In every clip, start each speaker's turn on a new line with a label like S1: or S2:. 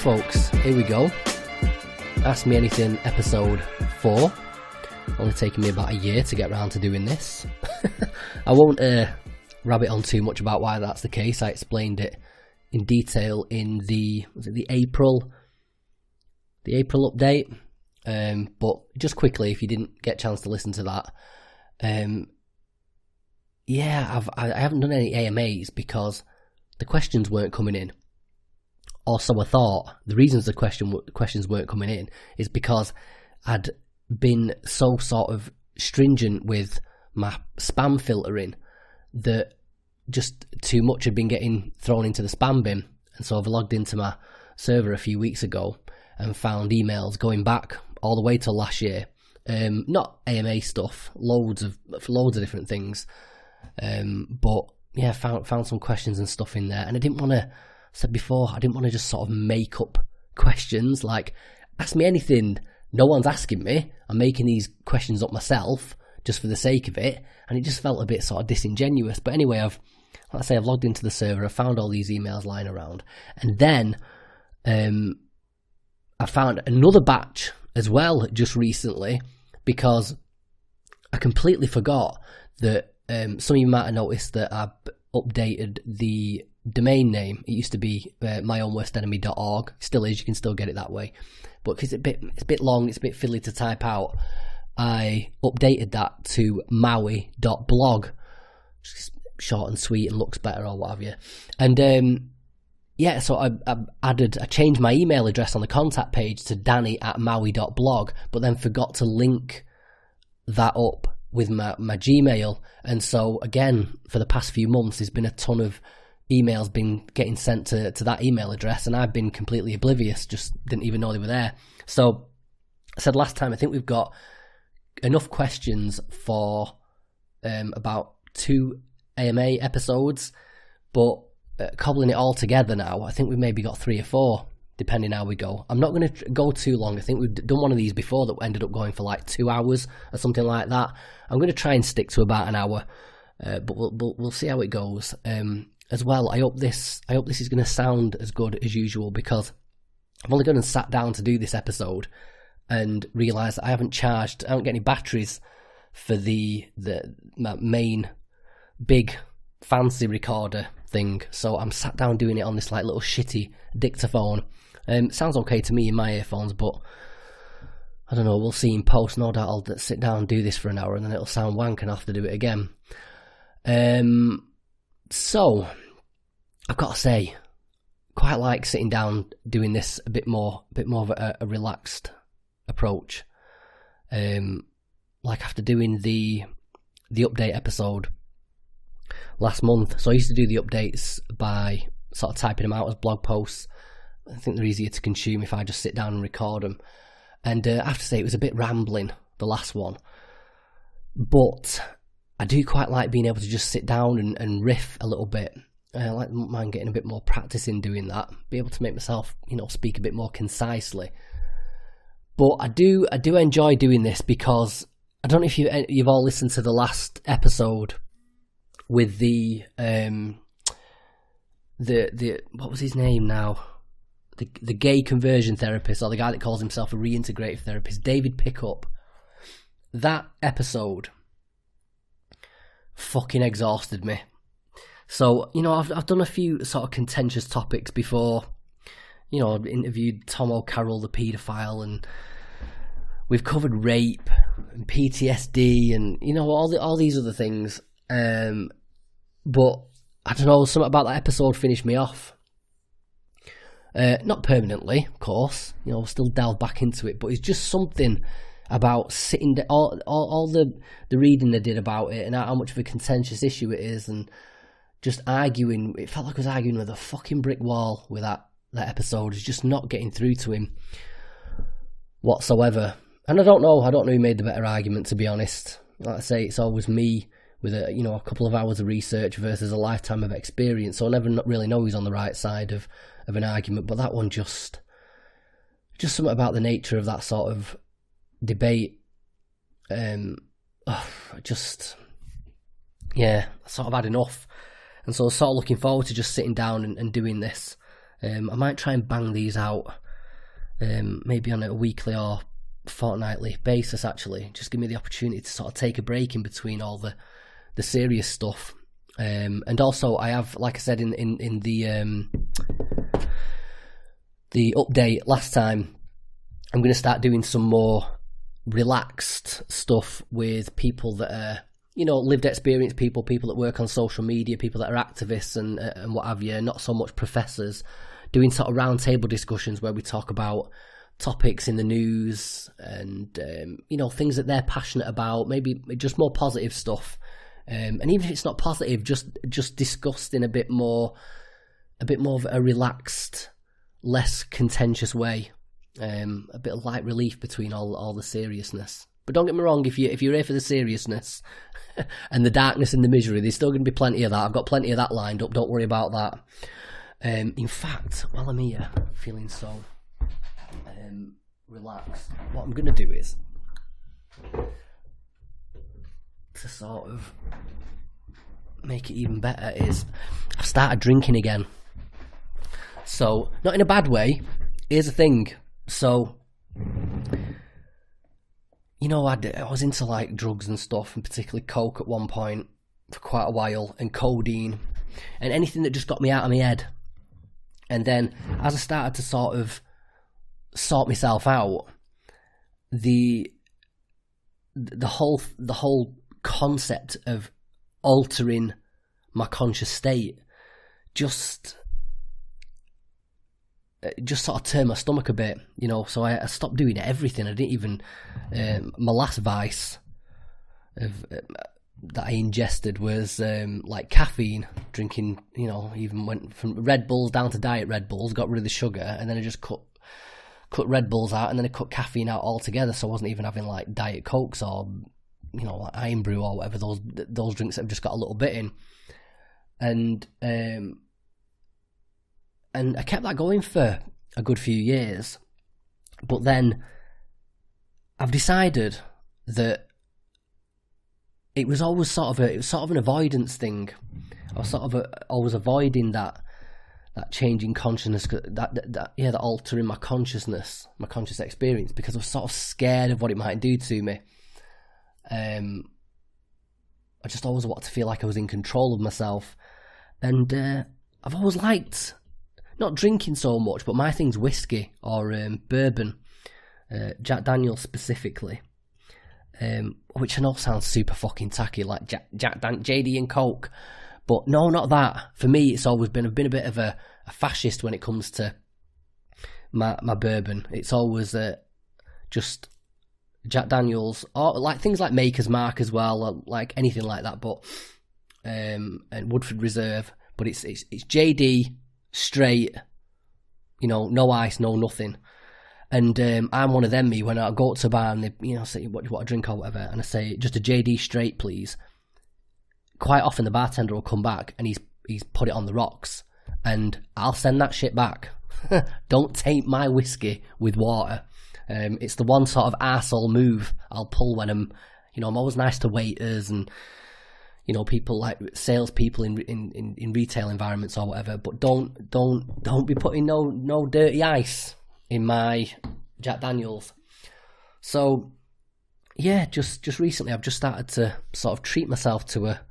S1: folks, here we go. Ask Me Anything episode 4. Only taken me about a year to get around to doing this. I won't rabbit on too much about why that's the case. I explained it in detail in the April update. But just quickly, if you didn't get a chance to listen to that, I haven't done any AMAs because the questions weren't coming in. Or so I thought. The reasons the questions weren't coming in is because I'd been so sort of stringent with my spam filtering that just too much had been getting thrown into the spam bin. And so I've logged into my server a few weeks ago and found emails going back all the way to last year. Not AMA stuff, loads of different things. But yeah, found some questions and stuff in there, and I didn't want to. Said before, I didn't want to just sort of make up questions like ask me anything. No one's asking me. I'm making these questions up myself just for the sake of it, and it just felt a bit sort of disingenuous. But anyway, I've logged into the server. I found all these emails lying around, and then I found another batch as well just recently because I completely forgot that some of you might have noticed that I updated the domain name. It used to be myownworstenemy.org. Still is. You can still get it that way. But because it's a bit long, it's a bit fiddly to type out, I updated that to maui.blog. Short and sweet and looks better or what have you. And so I changed my email address on the contact page to danny@maui.blog, but then forgot to link that up with my Gmail. And so again, for the past few months, there's been a ton of emails been getting sent to that email address, and I've been completely oblivious, just didn't even know they were there. So I said last time, I think we've got enough questions for about 2 AMA episodes, but cobbling it all together now, I think we've maybe got 3 or 4, depending how we go. I'm not going to go too long. I think we've done one of these before that ended up going for like 2 hours or something like that. I'm going to try and stick to about an hour, but we'll see how it goes. As well, I hope this is going to sound as good as usual, because I've only gone and sat down to do this episode and realised that I haven't got any batteries for my main big fancy recorder thing. So I'm sat down doing it on this like little shitty dictaphone. Sounds okay to me in my earphones, but I don't know, we'll see in post. No doubt I'll sit down and do this for an hour and then it'll sound wank and I'll have to do it again. So, I've got to say, quite like sitting down doing this a bit more of a relaxed approach. Like after doing the update episode last month. So I used to do the updates by sort of typing them out as blog posts. I think they're easier to consume if I just sit down and record them. And I have to say, it was a bit rambling, the last one. But I do quite like being able to just sit down and riff a little bit. I like mind getting a bit more practice in doing that. Be able to make myself, speak a bit more concisely. But I do enjoy doing this because I don't know if you've all listened to the last episode with the what was his name now? The gay conversion therapist, or the guy that calls himself a reintegrative therapist, David Pickup. That episode fucking exhausted me. So, I've done a few sort of contentious topics before. I've interviewed Tom O'Carroll, the pedophile, and we've covered rape and PTSD and, all these other things. But, I don't know, something about that episode finished me off. Not permanently, of course. We'll still delve back into it, but it's just something about sitting there, all the reading they did about it and how much of a contentious issue it is, and just arguing. It felt like I was arguing with a fucking brick wall with that episode. It's just not getting through to him whatsoever. And I don't know who made the better argument, to be honest. Like I say, it's always me with a couple of hours of research versus a lifetime of experience. So I never really know who's on the right side of an argument. But that one just something about the nature of that sort of debate. I sort of had enough. And so I was sort of looking forward to just sitting down and doing this. I might try and bang these out, maybe on a weekly or fortnightly basis, actually. Just give me the opportunity to sort of take a break in between all the serious stuff. And also, I have, like I said in the update last time, I'm going to start doing some more relaxed stuff with people that are, lived experience people that work on social media, people that are activists and what have you, not so much professors, doing sort of round table discussions where we talk about topics in the news and, things that they're passionate about, maybe just more positive stuff. And even if it's not positive, just discussed in a bit more of a relaxed, less contentious way. A bit of light relief between all the seriousness. But don't get me wrong, if you're here for the seriousness and the darkness and the misery, there's still going to be plenty of that. I've got plenty of that lined up. Don't worry about that. In fact, while I'm here, feeling so relaxed, what I'm going to do is to sort of make it even better is I've started drinking again. So, not in a bad way. Here's the thing. So, I was into like drugs and stuff, and particularly coke at one point for quite a while, and codeine, and anything that just got me out of my head. And then, as I started to sort of sort myself out, the whole concept of altering my conscious state just sort of turned my stomach a bit, so I stopped doing everything. I didn't even, my last vice that I ingested was like caffeine, drinking, even went from Red Bulls down to Diet Red Bulls, got rid of the sugar, and then I just cut Red Bulls out, and then I cut caffeine out altogether, so I wasn't even having like Diet Cokes or, like Iron Brew or whatever, those drinks that have just got a little bit in. And I kept that going for a good few years. But then I've decided that it was always sort of an avoidance thing. I was sort of always avoiding that change in consciousness, that altering my consciousness, my conscious experience, because I was sort of scared of what it might do to me. I just always wanted to feel like I was in control of myself. And I've always liked not drinking so much, but my thing's whiskey or bourbon, Jack Daniels specifically, which I know sounds super fucking tacky, like JD and Coke, but no, not that. For me, it's always been, I've been a bit of a fascist when it comes to my bourbon. It's always just Jack Daniels, or like things like Maker's Mark as well, or like anything like that, but and Woodford Reserve, but it's JD straight, no ice, no nothing. And I'm one of them, when I go up to a bar and they, say, what do you want to drink or whatever, and I say, just a JD straight, please. Quite often the bartender will come back and he's put it on the rocks, and I'll send that shit back. Don't taint my whiskey with water. It's the one sort of arsehole move I'll pull when I'm always nice to waiters and, people like salespeople in retail environments or whatever, but don't be putting no dirty ice in my Jack Daniels. So yeah, just recently I've just started to sort of treat myself to a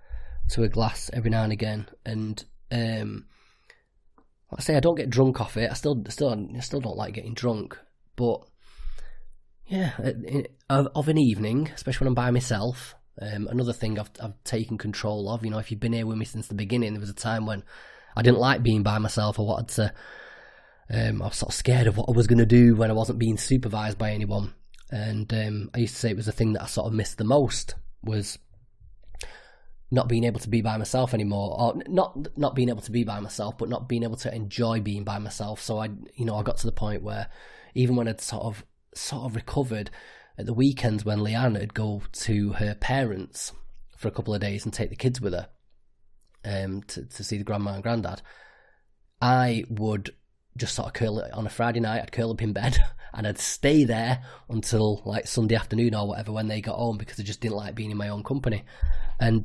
S1: glass every now and again, and like I say, I don't get drunk off it. I still don't like getting drunk, but yeah, of an evening, especially when I'm by myself. Another thing I've taken control of, if you've been here with me since the beginning, there was a time when I didn't like being by myself. I wanted to, I was sort of scared of what I was going to do when I wasn't being supervised by anyone. And I used to say it was the thing that I sort of missed the most, was not being able to be by myself anymore, or not being able to be by myself, but not being able to enjoy being by myself. So I got to the point where even when I'd sort of recovered, at the weekends when Leanne would go to her parents for a couple of days and take the kids with her to see the grandma and granddad, I would just sort of curl it on a Friday night. I'd curl up in bed and I'd stay there until like Sunday afternoon or whatever when they got home, because I just didn't like being in my own company. And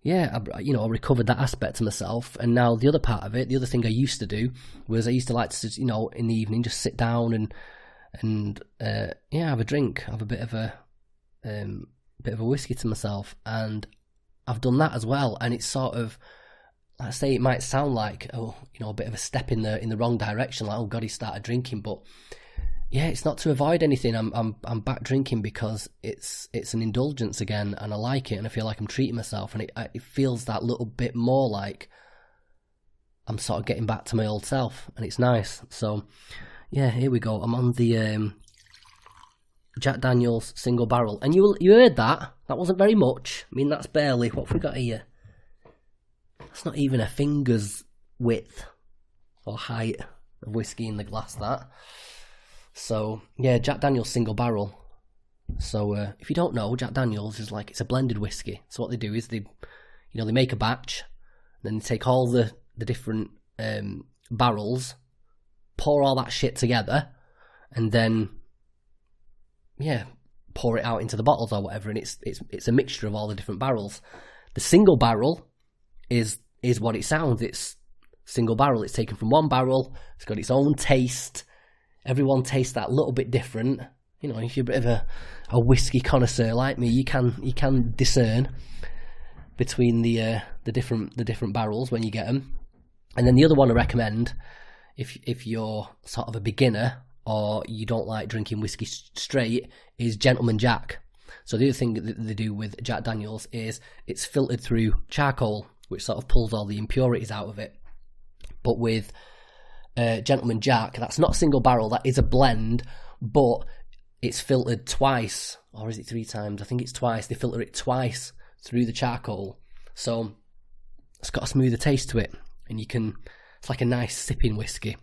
S1: yeah, I recovered that aspect of myself. And now the other part of it, the other thing I used to do was I used to like to, in the evening just sit down and have a drink, have a bit of a whiskey to myself, and I've done that as well. And it's sort of, like I say, it might sound like a bit of a step in the wrong direction, like, oh God, he started drinking, but yeah, it's not to avoid anything. I'm back drinking because it's an indulgence again, and I like it, and I feel like I'm treating myself, and it feels that little bit more like I'm sort of getting back to my old self, and it's nice. So yeah, here we go. I'm on the Jack Daniel's single barrel, and you heard that wasn't very much. I mean, that's barely, what have we got here? That's not even a finger's width or height of whiskey in the glass, that. So yeah, Jack Daniel's single barrel. So if you don't know, Jack Daniel's is like, it's a blended whiskey. So what they do is they make a batch, then they take all the different barrels, pour all that shit together, and then pour it out into the bottles or whatever. And it's a mixture of all the different barrels. The single barrel is what it sounds. It's single barrel. It's taken from one barrel. It's got its own taste. Everyone tastes that little bit different. If you're a bit of a whiskey connoisseur like me, you can discern between the different barrels when you get them. And then the other one I recommend, if you're sort of a beginner or you don't like drinking whiskey straight, is Gentleman Jack. So the other thing that they do with Jack Daniel's is it's filtered through charcoal, which sort of pulls all the impurities out of it. But with Gentleman Jack, that's not a single barrel, that is a blend, but it's filtered twice, or is it 3 times? I think it's twice. They filter it twice through the charcoal, so it's got a smoother taste to it, and it's like a nice sipping whiskey.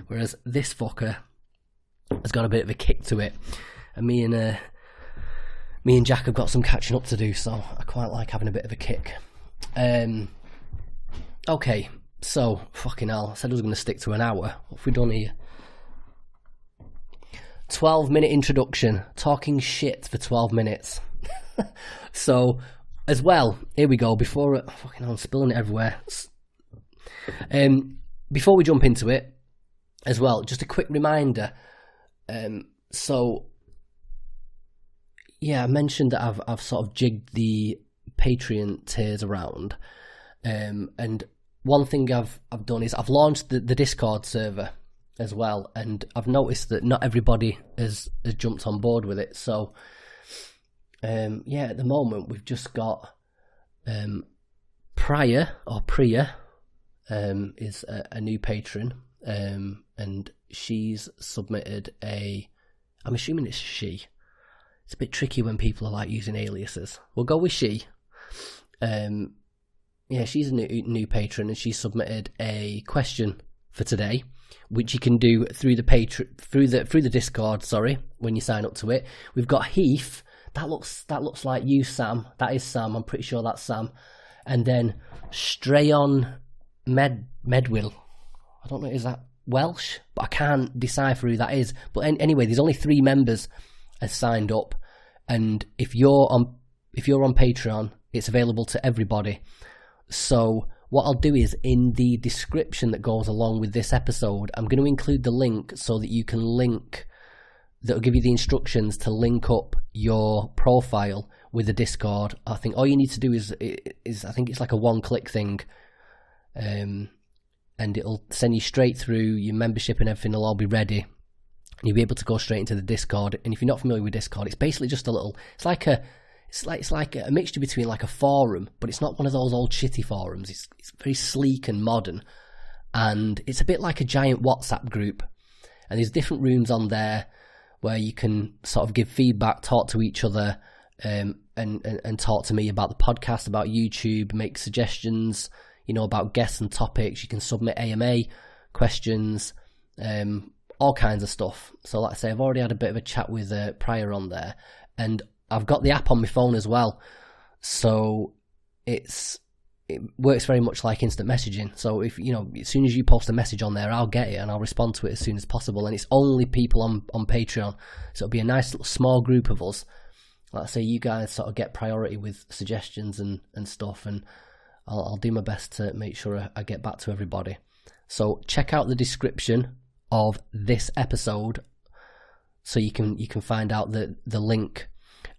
S1: Whereas this fucker has got a bit of a kick to it, and me and Jack have got some catching up to do, so I quite like having a bit of a kick. Okay. So, fucking hell, I said I was going to stick to an hour. What have we done here? 12-minute introduction. Talking shit for 12 minutes. So, as well, here we go. Fucking hell, I'm spilling it everywhere. Before we jump into it, as well, just a quick reminder. So, yeah, I mentioned that I've sort of jigged the Patreon tiers around. And one thing I've done is I've launched the Discord server as well, and I've noticed that not everybody has jumped on board with it. So, at the moment we've just got Priya is a new patron, and she's submitted I'm assuming it's she. It's a bit tricky when people are like using aliases. We'll go with she. She's a new patron, and she submitted a question for today, which you can do through the Discord. Sorry, when you sign up to it. We've got Heath. That looks like you, Sam. That is Sam. I'm pretty sure that's Sam. And then Strayon Medwill. I don't know, is that Welsh? But I can't decipher who that is. But anyway, there's only 3 members have signed up, and if you're on Patreon, it's available to everybody. So what I'll do is, in the description that goes along with this episode, I'm going to include the link so that you can that'll give you the instructions to link up your profile with the Discord. I think all you need to do is I think it's like a one-click thing, and it'll send you straight through your membership, and everything will all be ready, and you'll be able to go straight into the Discord. And if you're not familiar with Discord, it's basically just it's like a mixture between like a forum, but it's not one of those old shitty forums. It's very sleek and modern, and it's a bit like a giant WhatsApp group. And there's different rooms on there where you can sort of give feedback, talk to each other, and talk to me about the podcast, about YouTube, make suggestions, about guests and topics. You can submit AMA questions, all kinds of stuff. So like I say, I've already had a bit of a chat with Prior on there, and I've got the app on my phone as well, so it works very much like instant messaging. So if as soon as you post a message on there, I'll get it and I'll respond to it as soon as possible. And it's only people on Patreon, so it'll be a nice little small group of us. Like I say, you guys sort of get priority with suggestions and stuff, and I'll do my best to make sure I get back to everybody. So check out the description of this episode so you can find out the link.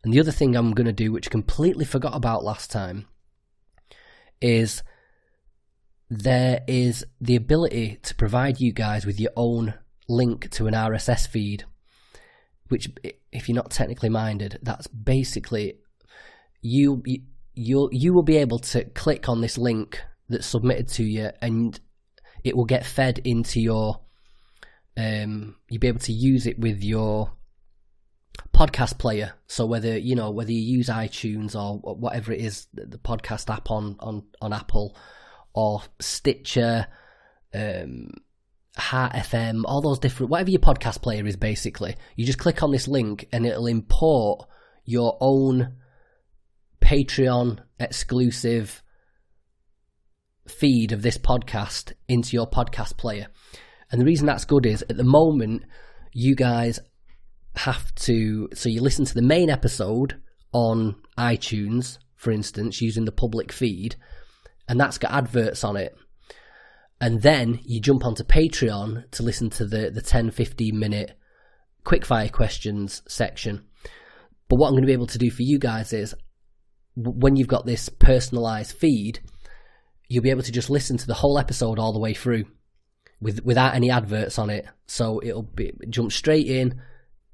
S1: And the other thing I'm going to do, which I completely forgot about last time, is there is the ability to provide you guys with your own link to an RSS feed, which, if you're not technically minded, that's basically you will be able to click on this link that's submitted to you, and it will get fed into your you'll be able to use it with your podcast player. So whether you use iTunes or whatever it is, the podcast app on Apple, or Stitcher, Heart FM, all those different, whatever your podcast player is, basically, you just click on this link and it'll import your own Patreon exclusive feed of this podcast into your podcast player. And the reason that's good is, at the moment, you guys have to, so you listen to the main episode on iTunes, for instance, using the public feed, and that's got adverts on it. And then you jump onto Patreon to listen to the 10-15 minute quickfire questions section. But what I'm going to be able to do for you guys is, when you've got this personalized feed, you'll be able to just listen to the whole episode all the way through without any adverts on it. So it'll jump straight in,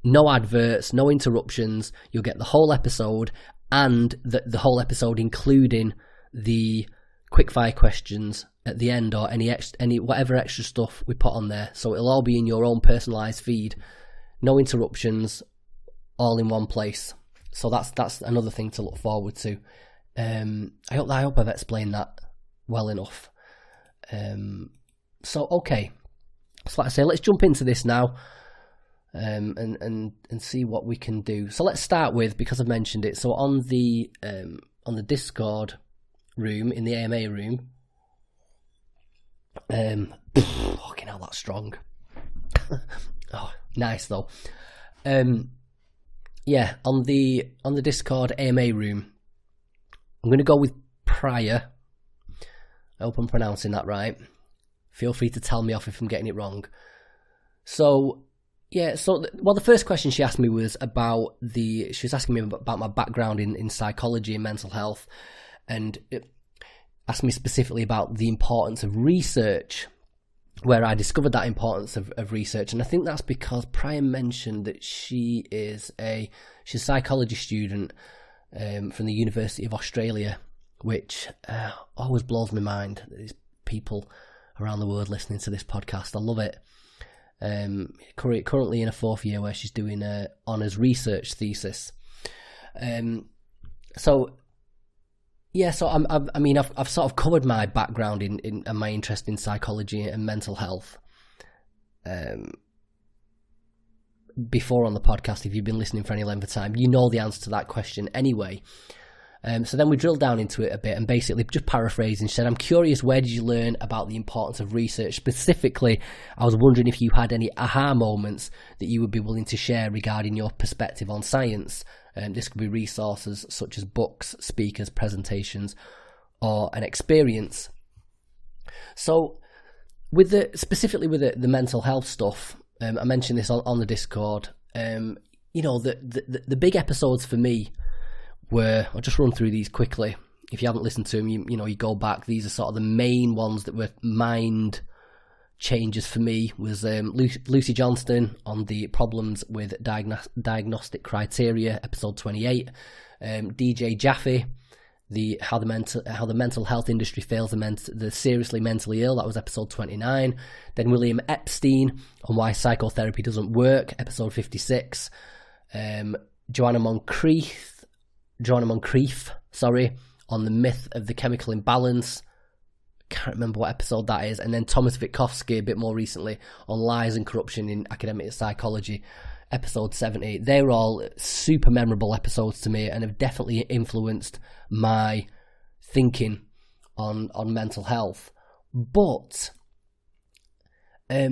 S1: no adverts, no interruptions. You'll get the whole episode, and the whole episode including the quickfire questions at the end, or any whatever extra stuff we put on there. So it'll all be in your own personalized feed, no interruptions, all in one place. So that's another thing to look forward to. I hope I've explained that well enough. So okay, so like I say, let's jump into this now, and see what we can do. So let's start with, because I've mentioned it, so on the Discord room, in the AMA room, fucking hell, that's strong. Oh, nice though. Yeah, on the Discord AMA room, I'm going to go with Pryor. I hope I'm pronouncing that right. Feel free to tell me off if I'm getting it wrong. So, yeah, the first question she asked me was about she was asking me about my background in psychology and mental health, and it asked me specifically about the importance of research, where I discovered that importance of research. And I think that's because Pryor mentioned that she's a psychology student from the University of Australia, which always blows my mind. There's people around the world listening to this podcast. I love it. Currently in a fourth year where she's doing an honours research thesis. So I've sort of covered my background in and my interest in psychology and mental health before on the podcast. If you've been listening for any length of time, you know the answer to that question anyway. So then we drilled down into it a bit, and basically, just paraphrasing, she said, "I'm curious, where did you learn about the importance of research? Specifically, I was wondering if you had any aha moments that you would be willing to share regarding your perspective on science. This could be resources such as books, speakers, presentations, or an experience." So, specifically with the mental health stuff, I mentioned this on the Discord. The big episodes for me were, I'll just run through these quickly. If you haven't listened to them, you go back. These are sort of the main ones that were mind changes for me. Was Lucy Johnston on the problems with diagnostic criteria, episode 28. DJ Jaffe, how the mental health industry fails the seriously mentally ill. That was episode 29. Then William Epstein on why psychotherapy doesn't work, episode 56. Joanna Moncrief, on the myth of the chemical imbalance. Can't remember what episode that is. And then Thomas Witkowski, a bit more recently, on lies and corruption in academic psychology, episode 70. They were all super memorable episodes to me and have definitely influenced my thinking on mental health. But I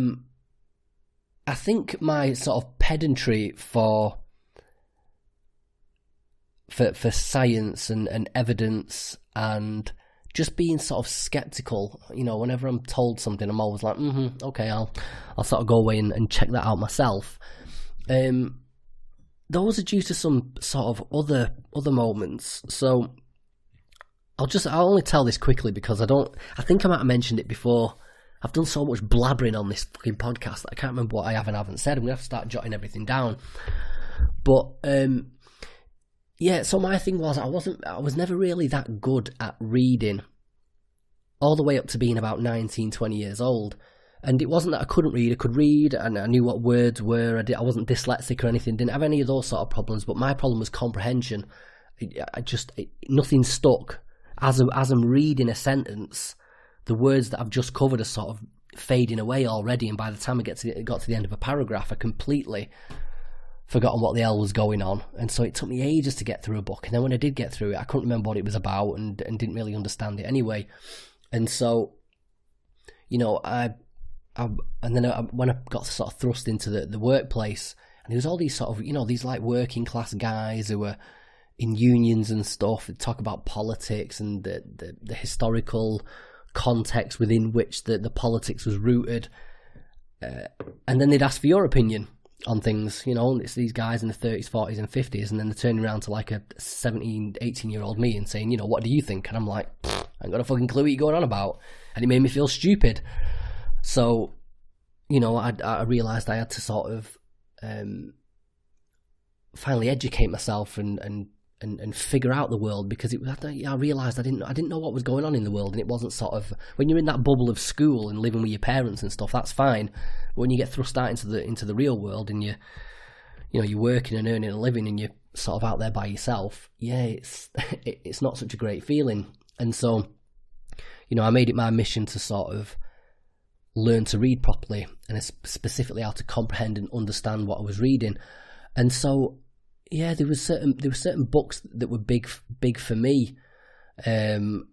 S1: think my sort of pedantry for science and evidence and just being sort of skeptical. You know, whenever I'm told something, I'm always like, okay, I'll sort of go away and check that out myself. Those are due to some sort of other moments. So I'll only tell this quickly because I think I might have mentioned it before. I've done so much blabbering on this fucking podcast that I can't remember what I have and haven't said. I'm going to have to start jotting everything down. But, yeah, so my thing was I was never really that good at reading all the way up to being about 19, 20 years old. And it wasn't that I couldn't read. I could read and I knew what words were. I wasn't dyslexic or anything. Didn't have any of those sort of problems. But my problem was comprehension. Nothing stuck. As I'm reading a sentence, the words that I've just covered are sort of fading away already, and by the time I got to the end of a paragraph, I completely forgotten what the hell was going on. And so it took me ages to get through a book, and then when I did get through it, I couldn't remember what it was about and didn't really understand it anyway. And so, you know, when I got sort of thrust into the workplace, and there was all these sort of, you know, these like working class guys who were in unions and stuff that talk about politics and the historical context within which the politics was rooted, and then they'd ask for your opinion on things. You know, it's these guys in the 30s, 40s and 50s, and then they're turning around to like a 17, 18-year-old me and saying, you know, what do you think? And I'm like, I ain't got a fucking clue what you're going on about. And it made me feel stupid. So, you know, I realised I had to sort of finally educate myself and figure out the world, because I realised I didn't know what was going on in the world. And it wasn't sort of, when you're in that bubble of school and living with your parents and stuff, that's fine. But when you get thrust out into the real world and you're working and earning a living and you're sort of out there by yourself, yeah, it's not such a great feeling. And so, you know, I made it my mission to sort of learn to read properly, and specifically how to comprehend and understand what I was reading. And so, yeah, there were certain books that were big for me. So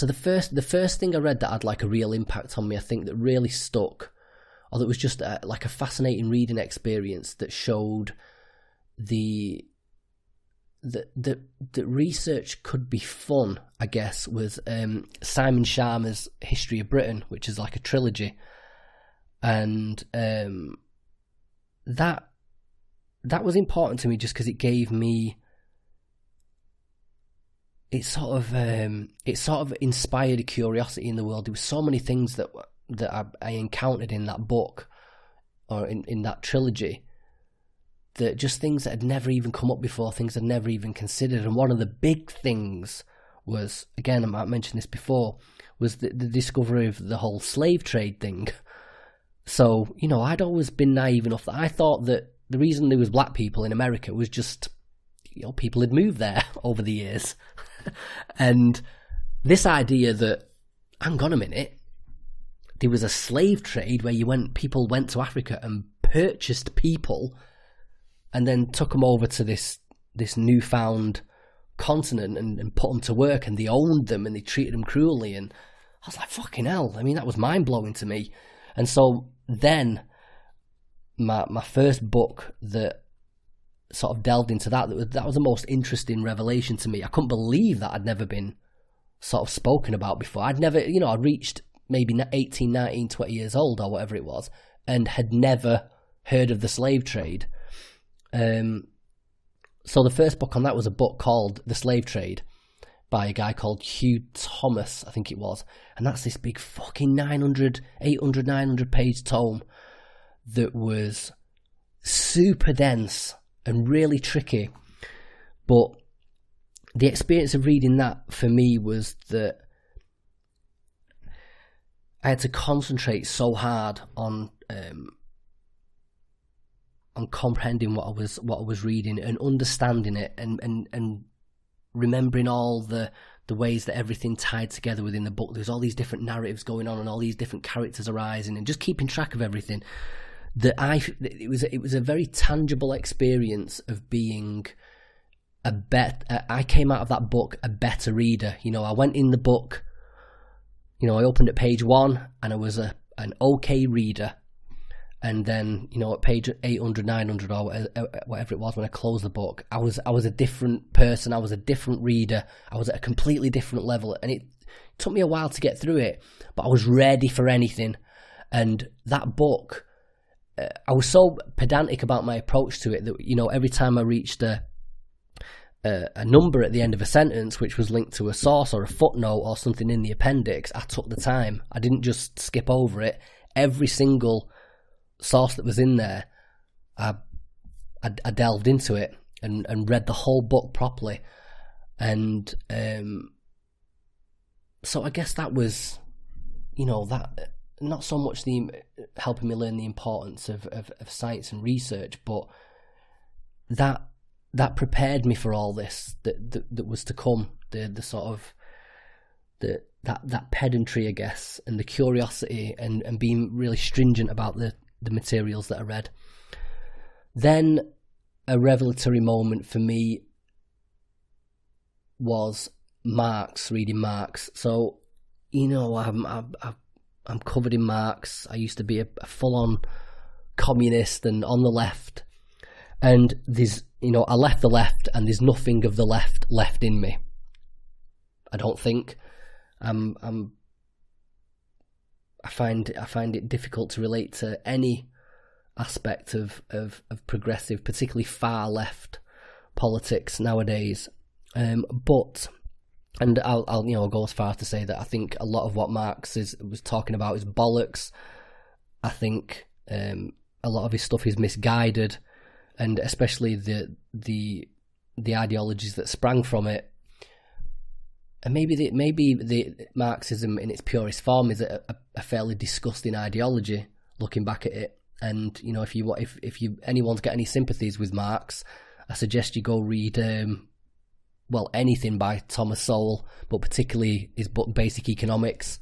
S1: the first thing I read that had like a real impact on me, I think, that really stuck, or that was just like a fascinating reading experience that showed that research could be fun, I guess, was Simon Sharma's History of Britain, which is like a trilogy, and that was important to me just because it gave me, it sort of inspired a curiosity in the world. There were so many things that I encountered in that book, or in that trilogy, that just things that had never even come up before, things I'd never even considered. And one of the big things was, again, I might mention this before, was the discovery of the whole slave trade thing. So, you know, I'd always been naive enough that I thought that the reason there was black people in America was just, you know, people had moved there over the years. And this idea that, hang on a minute, there was a slave trade where people went to Africa and purchased people and then took them over to this newfound continent and put them to work, and they owned them and they treated them cruelly. And I was like, fucking hell. I mean, that was mind-blowing to me. And so then my first book that sort of delved into that was the most interesting revelation to me. I couldn't believe that I'd never been sort of spoken about before. I'd never, you know, I reached maybe 18, 19, 20 years old or whatever it was, and had never heard of the slave trade. So the first book on that was a book called The Slave Trade by a guy called Hugh Thomas, I think it was. And that's this big fucking 900 page tome that was super dense and really tricky. But the experience of reading that for me was that I had to concentrate so hard on comprehending what I was reading and understanding it, and remembering all the ways that everything tied together within the book. There's all these different narratives going on and all these different characters arising, and just keeping track of everything. It was a very tangible experience of being I came out of that book a better reader. You know, I went in the book, you know, I opened at page 1 and I was an okay reader. And then, at page 800, 900 or whatever it was when I closed the book, I was a different person. I was a different reader. I was at a completely different level. And it took me a while to get through it, but I was ready for anything. And that book, I was so pedantic about my approach to it that, every time I reached a number at the end of a sentence, which was linked to a source or a footnote or something in the appendix, I took the time. I didn't just skip over it. Every single source that was in there, I delved into it and read the whole book properly. And so I guess that was, that not so much the helping me learn the importance of science and research, but that prepared me for all this that was to come. The sort of that pedantry, I guess, and the curiosity and being really stringent about the materials that I read. Then a revelatory moment for me was Marx, reading Marx. So, I'm covered in Marx. I used to be a full-on communist and on the left. And there's, I left the left and there's nothing of the left in me. I don't think. I find it difficult to relate to any aspect of progressive, particularly far left politics nowadays. But I'll go as far as to say that I think a lot of what Marx was talking about is bollocks. I think a lot of his stuff is misguided, and especially the ideologies that sprang from it. And maybe the Marxism in its purest form is a fairly disgusting ideology, looking back at it. And if anyone's got any sympathies with Marx, I suggest you go read anything by Thomas Sowell, but particularly his book Basic Economics.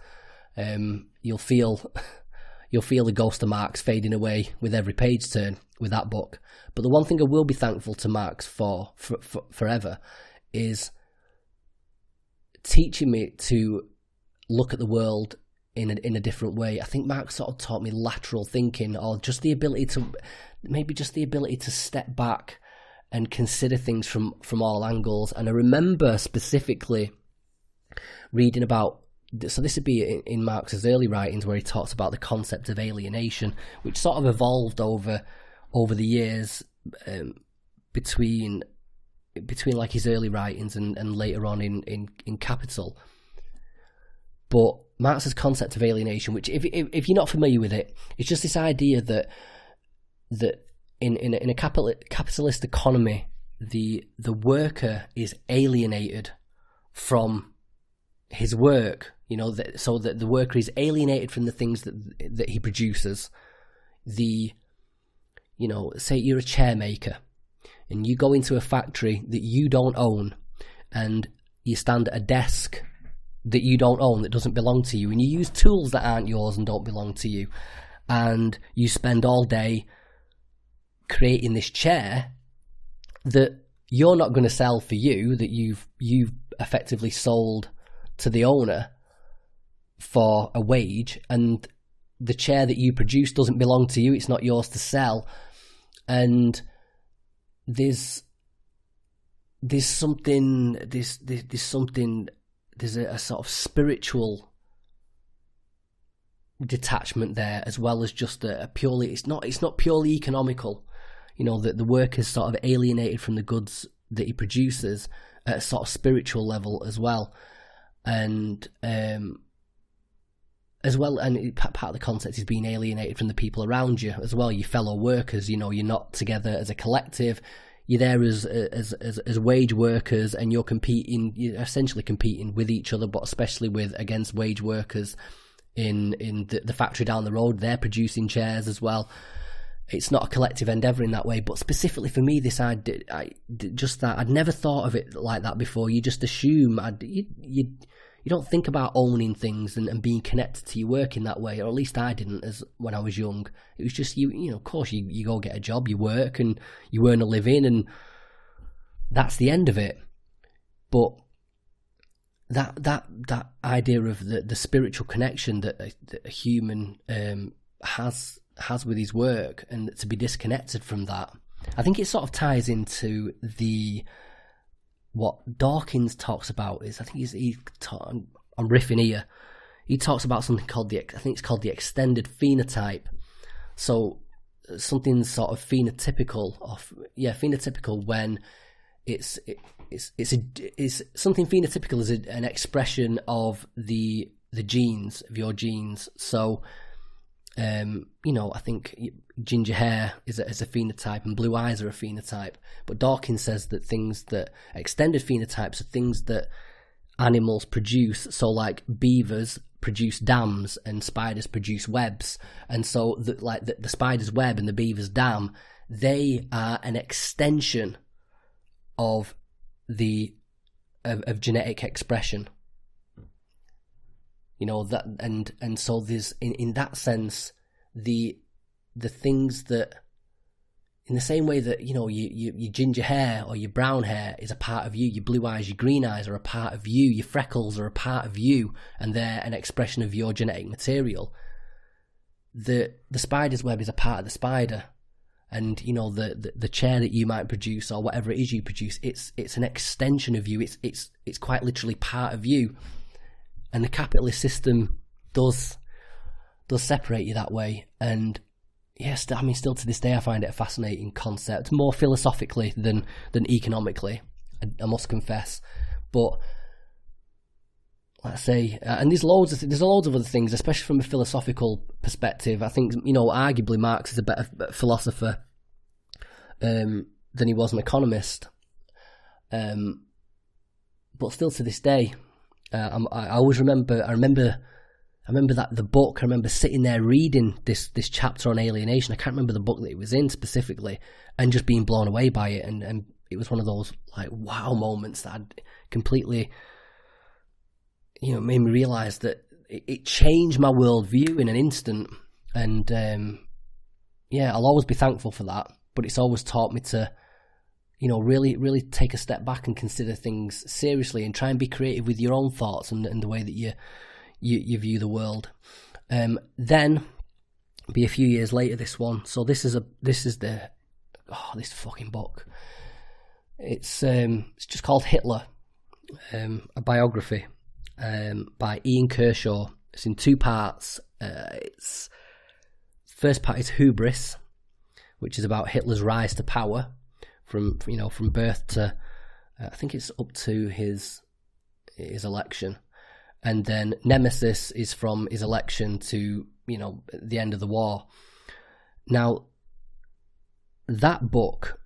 S1: You'll feel the ghost of Marx fading away with every page turn with that book. But the one thing I will be thankful to Marx for forever is teaching me to look at the world in a different way. I think Marx sort of taught me lateral thinking, or just the ability to step back and consider things from all angles. And I remember specifically reading about, so this would be in Marx's early writings, where he talks about the concept of alienation, which sort of evolved over the years between like his early writings and later on in Capital. But Marx's concept of alienation, which if you're not familiar with it, it's just this idea that in a capitalist economy, the worker is alienated from his work. So that the worker is alienated from the things that he produces. Say you're a chair maker, and you go into a factory that you don't own, and you stand at a desk that you don't own, that doesn't belong to you, and you use tools that aren't yours and don't belong to you, and you spend all day creating this chair that you're not going to sell for you, that you've effectively sold to the owner for a wage, and the chair that you produce doesn't belong to you, it's not yours to sell. And there's a sort of spiritual detachment there, as well as just a purely, it's not purely economical, that the worker's sort of alienated from the goods that he produces at a sort of spiritual level as well. And part of the concept is being alienated from the people around you as well, your fellow workers. You're not together as a collective. You're there as wage workers, and you're essentially competing with each other, but especially against wage workers in the factory down the road. They're producing chairs as well. It's not a collective endeavour in that way. But specifically for me, this I'd never thought of it like that before. You just assume you don't think about owning things and being connected to your work in that way, or at least I didn't when I was young. It was just of course you go get a job, you work and you earn a living, and that's the end of it. But that idea of the spiritual connection that a human has has with his work, and to be disconnected from that. I think it sort of ties into what Dawkins talks about is, I think I'm riffing here. He talks about something called I think it's called the extended phenotype. So something sort of phenotypical when it's something phenotypical is an expression of the genes, of your genes. So I think ginger hair is a phenotype and blue eyes are a phenotype. But Dawkins says that extended phenotypes are things that animals produce. So like beavers produce dams and spiders produce webs. And so the spider's web and the beaver's dam, they are an extension of genetic expression. That and so there's in that sense the things that, in the same way that your ginger hair or your brown hair is a part of you, your blue eyes, your green eyes are a part of you, your freckles are a part of you, and they're an expression of your genetic material. The spider's web is a part of the spider, and the chair that you might produce or whatever it is you produce, it's an extension of you. It's quite literally part of you. And the capitalist system does separate you that way. And yes, still to this day, I find it a fascinating concept, more philosophically than economically, I must confess. But like I say, and there's loads of other things, especially from a philosophical perspective. I think arguably Marx is a better philosopher than he was an economist. But still to this day, I always remember. I remember that the book. I remember sitting there reading this chapter on alienation. I can't remember the book that it was in specifically, and just being blown away by it. And it was one of those like wow moments that I'd completely, made me realise that it changed my worldview in an instant. And I'll always be thankful for that. But it's always taught me to, really take a step back and consider things seriously and try and be creative with your own thoughts and the way that you view the world. Then, be a few years later, this one. So this fucking book. It's just called Hitler, a biography by Ian Kershaw. It's in 2 parts. First part is Hubris, which is about Hitler's rise to power. From birth to, I think it's up to his election, and then Nemesis is from his election to the end of the war. Now, that book,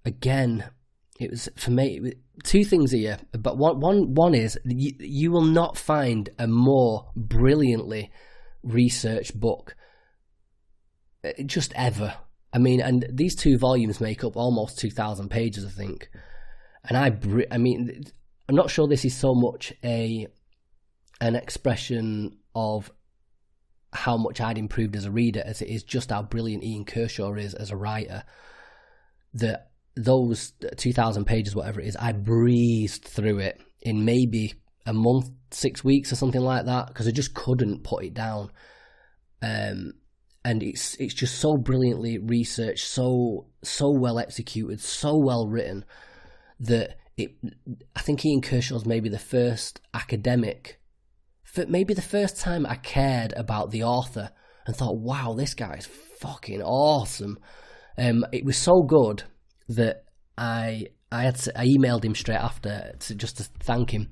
S1: again, it was for me 2 things here, but one is you will not find a more brilliantly researched book just ever. I mean, and these 2 volumes make up almost 2,000 pages, I think. And I'm not sure this is so much an expression of how much I'd improved as a reader as it is just how brilliant Ian Kershaw is as a writer. That those 2,000 pages, whatever it is, I breezed through it in maybe a month, 6 weeks or something like that, because I just couldn't put it down. And it's just so brilliantly researched, so well executed, so well written that I think Ian Kershaw's maybe the first academic, maybe the first time I cared about the author and thought, wow, this guy's fucking awesome. It was so good that I emailed him straight after just to thank him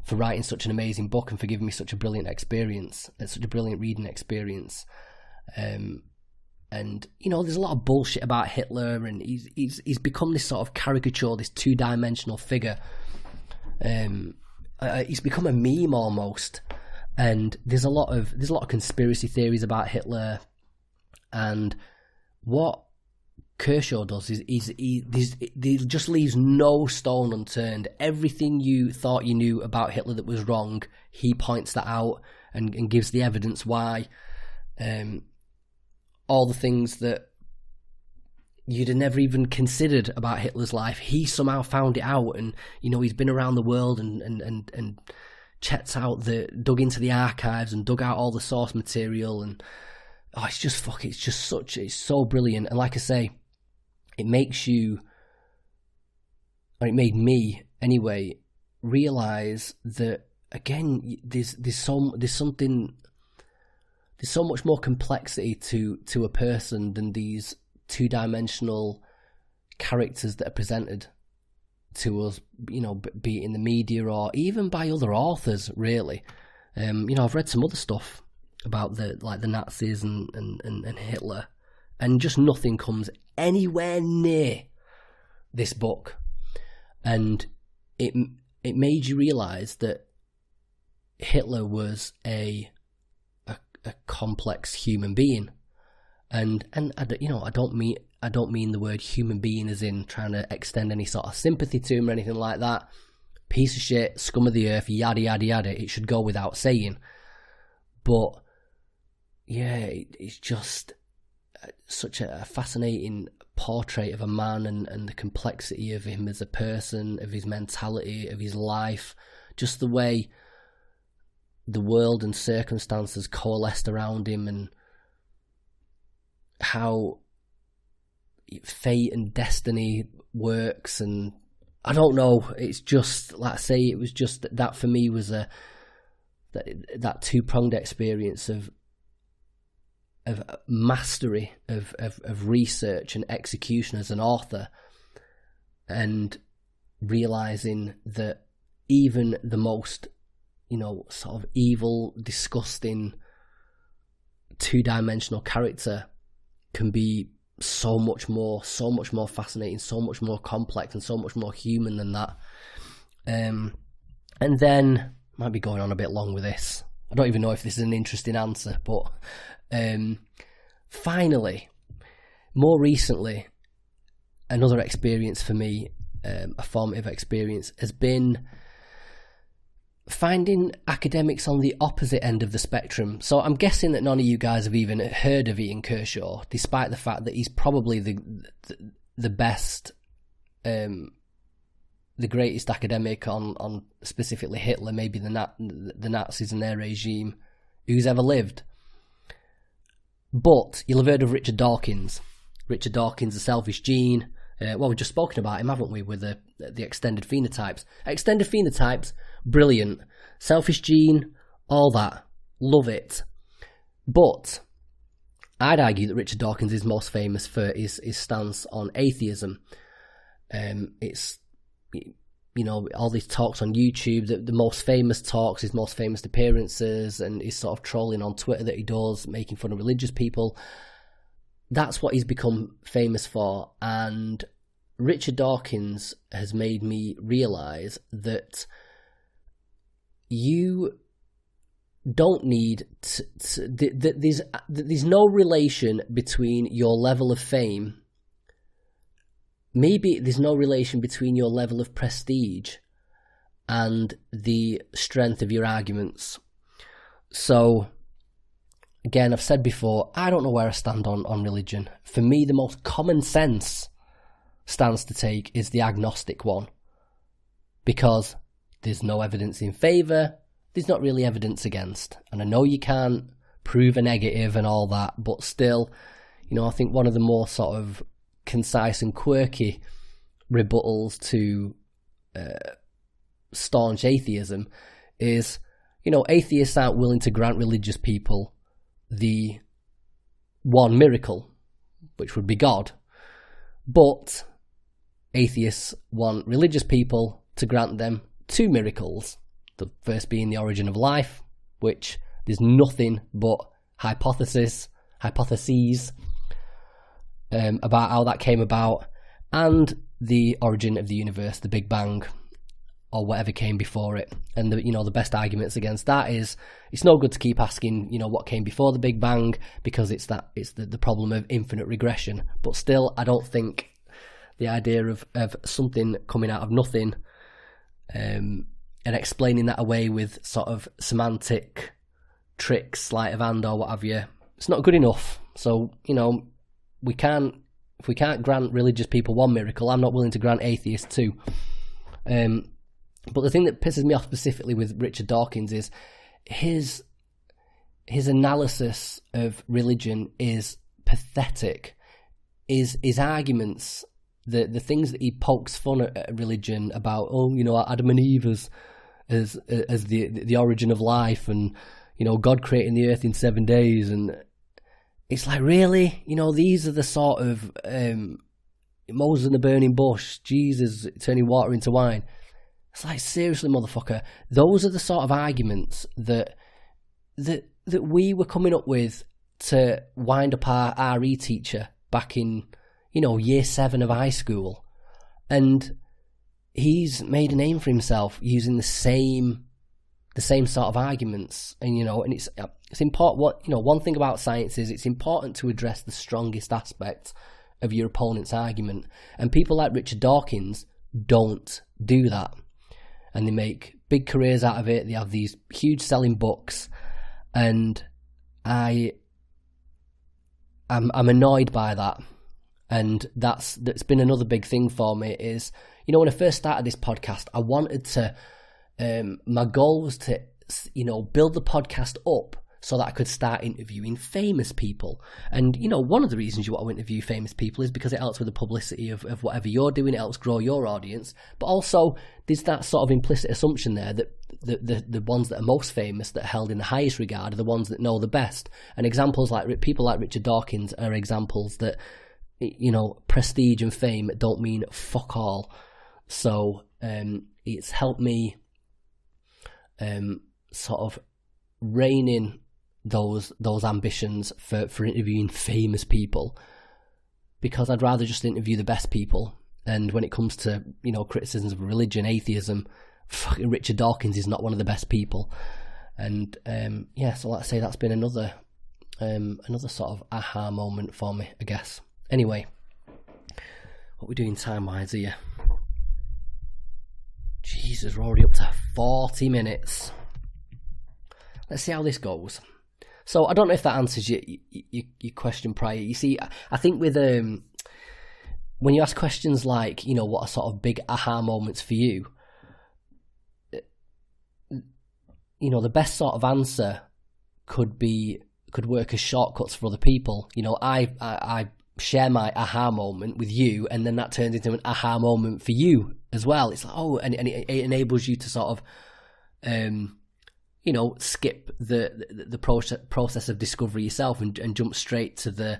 S1: for writing such an amazing book and for giving me such a brilliant experience, such a brilliant reading experience. And there's a lot of bullshit about Hitler, and he's become this sort of caricature, this 2-dimensional figure. He's become a meme almost, and there's a lot of conspiracy theories about Hitler. And what Kershaw does is he just leaves no stone unturned. Everything you thought you knew about Hitler that was wrong, he points that out and gives the evidence why. All the things that you'd have never even considered about Hitler's life, he somehow found it out, and he's been around the world and checked out dug into the archives and dug out all the source material, and oh, it's so brilliant. And like I say, it makes you, or it made me anyway, realize that again, there's so much more complexity to a person than these two-dimensional characters that are presented to us, you know, be it in the media or even by other authors, really. You know, I've read some other stuff about the Nazis and Hitler, and just nothing comes anywhere near this book. And it made you realise that Hitler was a complex human being, and you know, I don't mean the word human being as in trying to extend any sort of sympathy to him or anything like that. Piece of shit, scum of the earth, yada yada yada. It should go without saying, but yeah, it's just such a fascinating portrait of a man and the complexity of him as a person, of his mentality, of his life, just the way the world and circumstances coalesced around him, and how fate and destiny works. And I don't know, it's just, like I say, it was just that for me was that two-pronged experience of mastery of research and execution as an author, and realizing that even the most, you know, sort of evil, disgusting, two-dimensional character can be so much more fascinating, so much more complex, and so much more human than that. And then, might be going on a bit long with this. I don't even know if this is an interesting answer, but finally, more recently, another experience for me, a formative experience, has been finding academics on the opposite end of the spectrum. So I'm guessing that none of you guys have even heard of Ian Kershaw, despite the fact that he's probably the best, the greatest academic on specifically Hitler, maybe the Nazis and their regime, who's ever lived. But you'll have heard of Richard Dawkins. Richard Dawkins, The Selfish Gene. Well, we've just spoken about him, haven't we, with the extended phenotypes. Extended phenotypes, brilliant. Selfish Gene, all that. Love it. But I'd argue that Richard Dawkins is most famous for his stance on atheism. It's, you know, all these talks on YouTube, the most famous talks, his most famous appearances, and his sort of trolling on Twitter that he does, making fun of religious people. That's what he's become famous for. And Richard Dawkins has made me realise that you don't need there's no relation between your level of fame. Maybe there's no relation between your level of prestige and the strength of your arguments. So, again, I've said before, I don't know where I stand on religion. For me, the most common sense stance to take is the agnostic one, because there's no evidence in favour, there's not really evidence against. And I know you can't prove a negative and all that, but still, you know, I think one of the more sort of concise and quirky rebuttals to staunch atheism is, you know, atheists aren't willing to grant religious people the one miracle, which would be God, but atheists want religious people to grant them two miracles, the first being the origin of life, which there's nothing but hypotheses about how that came about, and the origin of the universe, the Big Bang, or whatever came before it. And the best arguments against that is it's no good to keep asking, you know, what came before the Big Bang, because it's the problem of infinite regression. But still, I don't think the idea of something coming out of nothing and explaining that away with sort of semantic tricks, sleight of hand or what have you, it's not good enough. So, you know, if we can't grant religious people one miracle, I'm not willing to grant atheists two. But the thing that pisses me off specifically with Richard Dawkins is his analysis of religion is pathetic. His arguments, the things that he pokes fun at religion about, Adam and Eve as the origin of life, and God creating the earth in 7 days, and it's like, really, these are the sort of Moses and the burning bush, Jesus turning water into wine. It's like, seriously, motherfucker, those are the sort of arguments that we were coming up with to wind up our RE teacher back in, year 7 of high school. And he's made a name for himself using the same sort of arguments. And, and it's important. One thing about science is it's important to address the strongest aspects of your opponent's argument. And people like Richard Dawkins don't do that. And they make big careers out of it. They have these huge selling books. And I'm annoyed by that. And that's been another big thing for me is, when I first started this podcast, I wanted to, my goal was to, build the podcast up so that I could start interviewing famous people. And, one of the reasons you want to interview famous people is because it helps with the publicity of whatever you're doing. It helps grow your audience. But also, there's that sort of implicit assumption there that the ones that are most famous, that are held in the highest regard, are the ones that know the best. And examples like people like Richard Dawkins are examples that, prestige and fame don't mean fuck all. So it's helped me sort of rein in those ambitions for interviewing famous people, because I'd rather just interview the best people. And when it comes to criticisms of religion, atheism, fucking Richard Dawkins is not one of the best people. And so let's say that's been another sort of aha moment for me, I guess. Anyway, what are we doing time wise here? Jesus, we're already up to 40 minutes. Let's see how this goes. So I don't know if that answers your question prior. You see, I think with when you ask questions like, what are sort of big aha moments for you, the best sort of answer could work as shortcuts for other people. I share my aha moment with you, and then that turns into an aha moment for you as well. It's like, and it enables you to sort of skip the process of discovery yourself and jump straight to the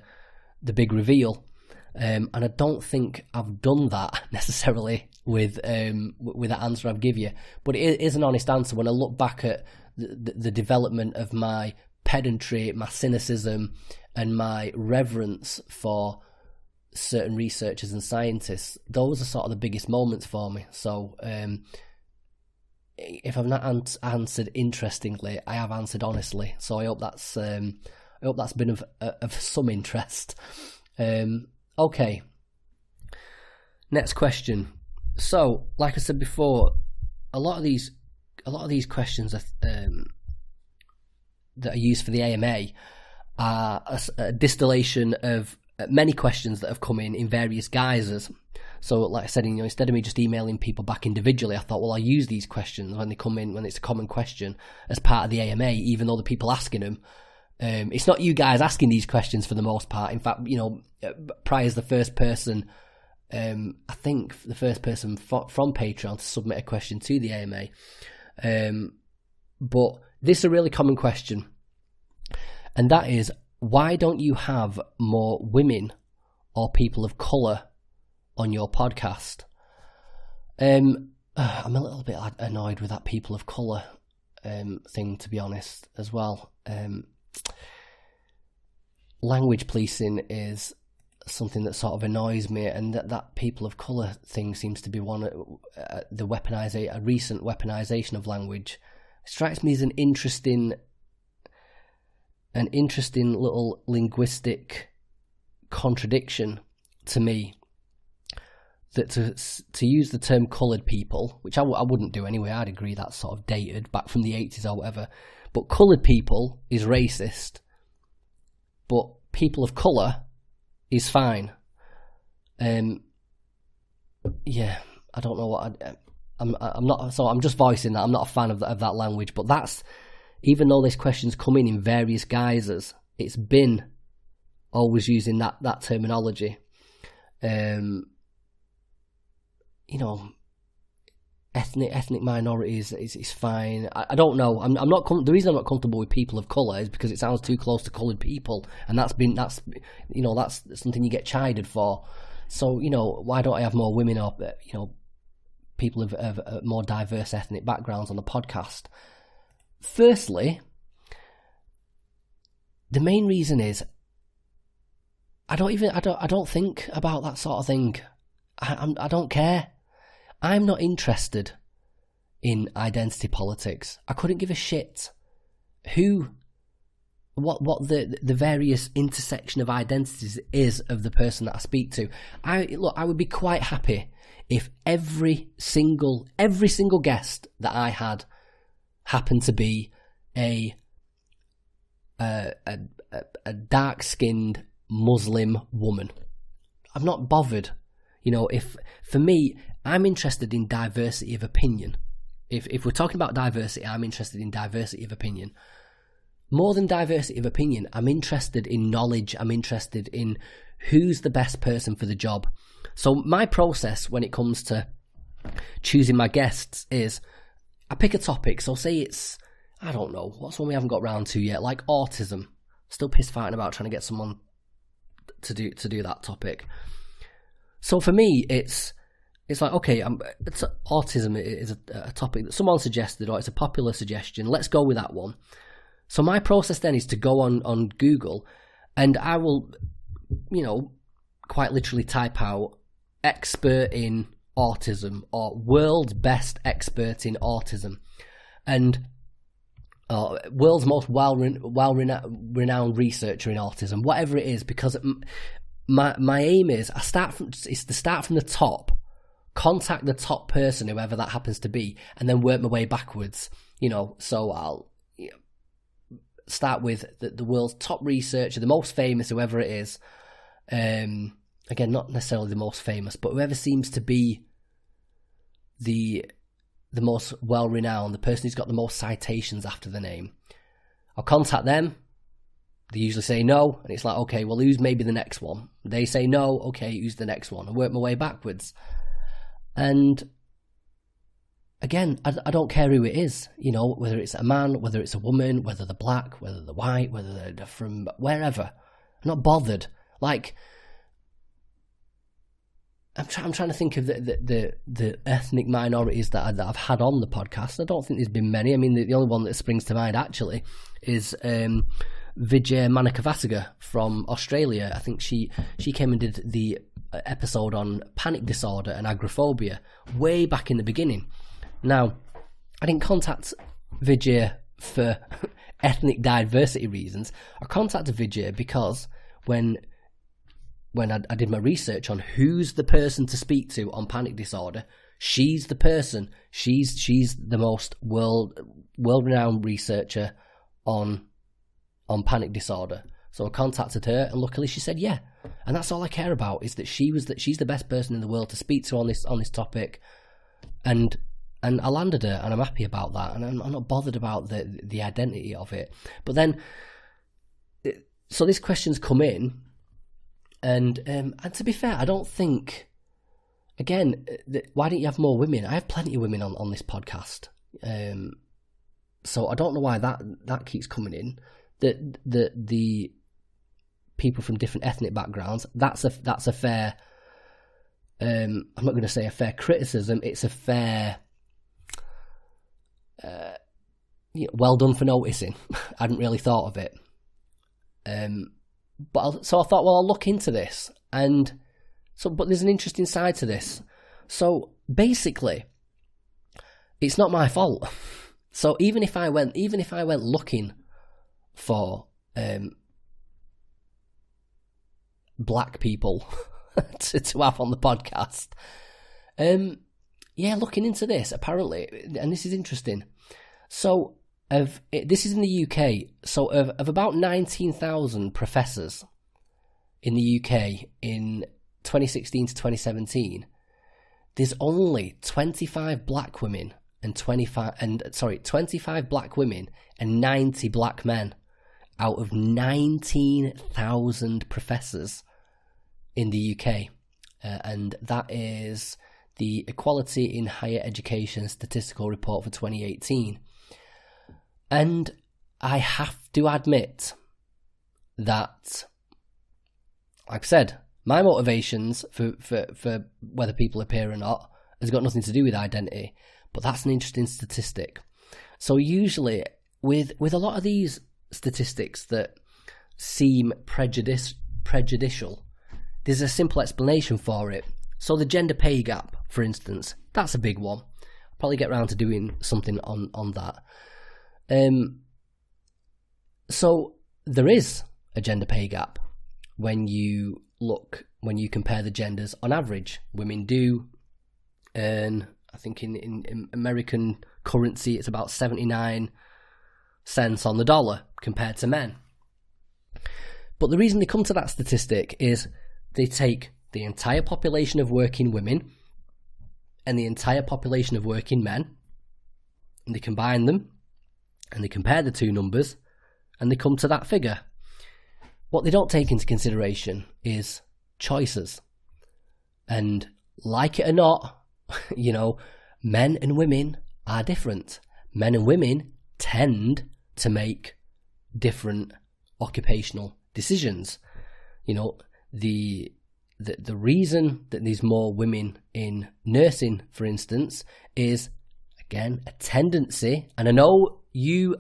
S1: big reveal. And I don't think I've done that necessarily with that answer I've given you. But it is an honest answer. When I look back at the development of my pedantry, my cynicism, and my reverence for certain researchers and scientists, those are sort of the biggest moments for me. So if I've not answered interestingly, I have answered honestly. So I hope that's been of some interest. Okay. Next question. So, like I said before, a lot of these questions are, that are used for the AMA are a distillation of many questions that have come in various guises. So, like I said, instead of me just emailing people back individually, I thought, well, I'll use these questions when they come in, when it's a common question, as part of the AMA, even though the people asking them, it's not you guys asking these questions for the most part. In fact, Prior's the first person, I think the first person from Patreon to submit a question to the AMA. But this is a really common question, and that is, why don't you have more women or people of colour on your podcast? I'm a little bit annoyed with that people of colour thing, to be honest, as well. Language policing is something that sort of annoys me, and that people of colour thing seems to be one a recent weaponisation of language. It strikes me as an interesting little linguistic contradiction to me, that to use the term coloured people, which I wouldn't do anyway, I'd agree that's sort of dated back from the 80s or whatever, but coloured people is racist, but people of colour is fine. Yeah, I don't know what I'm not. So I'm just voicing that I'm not a fan of that language, but that's even though this question's come in various guises, it's been always using that terminology. You know, ethnic minorities is fine. I don't know. I'm not. The reason I'm not comfortable with people of colour is because it sounds too close to coloured people, and that's something you get chided for. So, you know, why don't I have more women or, you know, people of more diverse ethnic backgrounds on the podcast? Firstly, the main reason is I don't think about that sort of thing. I don't care. I'm not interested in identity politics. I couldn't give a shit what the various intersection of identities is of the person that I speak to. I would be quite happy if every single guest that I had happened to be a dark-skinned Muslim woman. I'm not bothered. You know, if for me, I'm interested in diversity of opinion. If we're talking about diversity, I'm interested in diversity of opinion. More than diversity of opinion, I'm interested in knowledge. I'm interested in who's the best person for the job. So my process when it comes to choosing my guests is I pick a topic. So say it's, I don't know, what's one we haven't got round to yet, like autism. Still piss fighting about trying to get someone to do that topic. So for me, it's like, okay, autism is a topic that someone suggested, or it's a popular suggestion. Let's go with that one. So my process then is to go on Google, and I will, you know, quite literally type out expert in autism or world's best expert in autism, and world's most well-renowned researcher in autism, whatever it is, because my aim is to start from the top, contact the top person, whoever that happens to be, and then work my way backwards. You know, so I'll start with the world's top researcher, the most famous, whoever it is. Again, not necessarily the most famous, but whoever seems to be the most well-renowned, the person who's got the most citations after the name. I'll contact them. They usually say no, and it's like, okay, well, who's maybe the next one? They say no, okay, who's the next one? I work my way backwards. And again, I don't care who it is, you know, whether it's a man, whether it's a woman, whether they're black, whether they're white, whether they're from wherever. I'm not bothered. Like, I'm trying to think of the ethnic minorities that I've had on the podcast. I don't think there's been many. I mean, the only one that springs to mind actually is Vijay Manakavasiga from Australia. I think she came and did the episode on panic disorder and agoraphobia way back in the beginning. Now, I didn't contact Vijay for ethnic diversity reasons. I contacted Vijay because when I did my research on who's the person to speak to on panic disorder, she's the person. She's the most world-renowned researcher on panic disorder. So I contacted her, and luckily she said yeah. And that's all I care about, is that she's the best person in the world to speak to on this topic. And I landed her, and I'm happy about that. And I'm not bothered about the identity of it. But then, so this question's come in. And to be fair, I don't think, again, why don't you have more women? I have plenty of women on this podcast. So I don't know why that keeps coming in. The people from different ethnic backgrounds, that's a fair, I'm not going to say a fair criticism, it's a fair, well done for noticing. I hadn't really thought of it. So I thought, well, I'll look into this, but there's an interesting side to this. So basically, it's not my fault. So even if I went looking for black people to have on the podcast, looking into this apparently, and this is interesting. So. This is in the UK, so of about 19,000 professors in the UK in 2016 to 2017, there's only 25 black women 25 black women and 90 black men out of 19,000 professors in the UK. And that is the Equality in Higher Education Statistical Report for 2018. And I have to admit that, like I said, my motivations for whether people appear or not has got nothing to do with identity, but that's an interesting statistic. So usually with a lot of these statistics that seem prejudicial, there's a simple explanation for it. So the gender pay gap, for instance, that's a big one. I'll probably get around to doing something on that. So there is a gender pay gap when you compare the genders on average. Women do earn, I think in American currency, it's about 79 cents on the dollar compared to men. But the reason they come to that statistic is they take the entire population of working women and the entire population of working men, and they combine them, and they compare the two numbers, and they come to that figure. What they don't take into consideration is choices. And like it or not, men and women are different. Men and women tend to make different occupational decisions. The reason that there's more women in nursing, for instance, is, again, a tendency. And I know you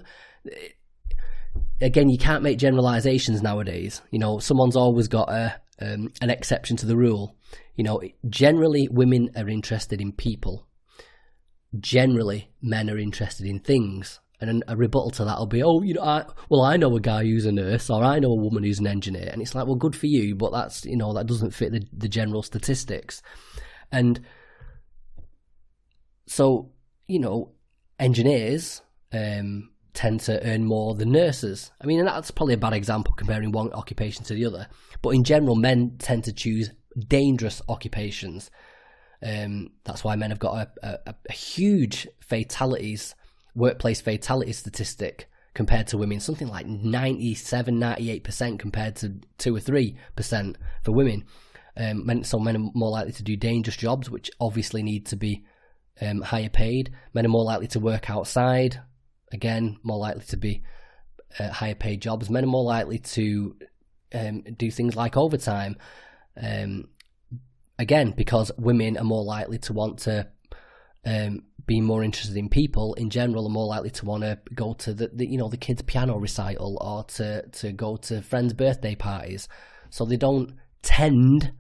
S1: can't make generalizations nowadays. Someone's always got an exception to the rule. Generally, women are interested in people. Generally, men are interested in things. And a rebuttal to that will be, I know a guy who's a nurse, or I know a woman who's an engineer. And it's like, well, good for you, but that's, that doesn't fit the general statistics. And so, engineers tend to earn more than nurses. I mean, and that's probably a bad example comparing one occupation to the other. But in general, men tend to choose dangerous occupations. That's why men have got a huge workplace fatality statistic compared to women, something like 97-98% compared to 2 or 3% for women. So men are more likely to do dangerous jobs, which obviously need to be higher paid. Men are more likely to work outside, again, more likely to be higher paid jobs. Men are more likely to do things like overtime, again, because women are more likely to want to be more interested in people in general, and more likely to want to go to the kids' piano recital, or to go to friends' birthday parties. So they don't tend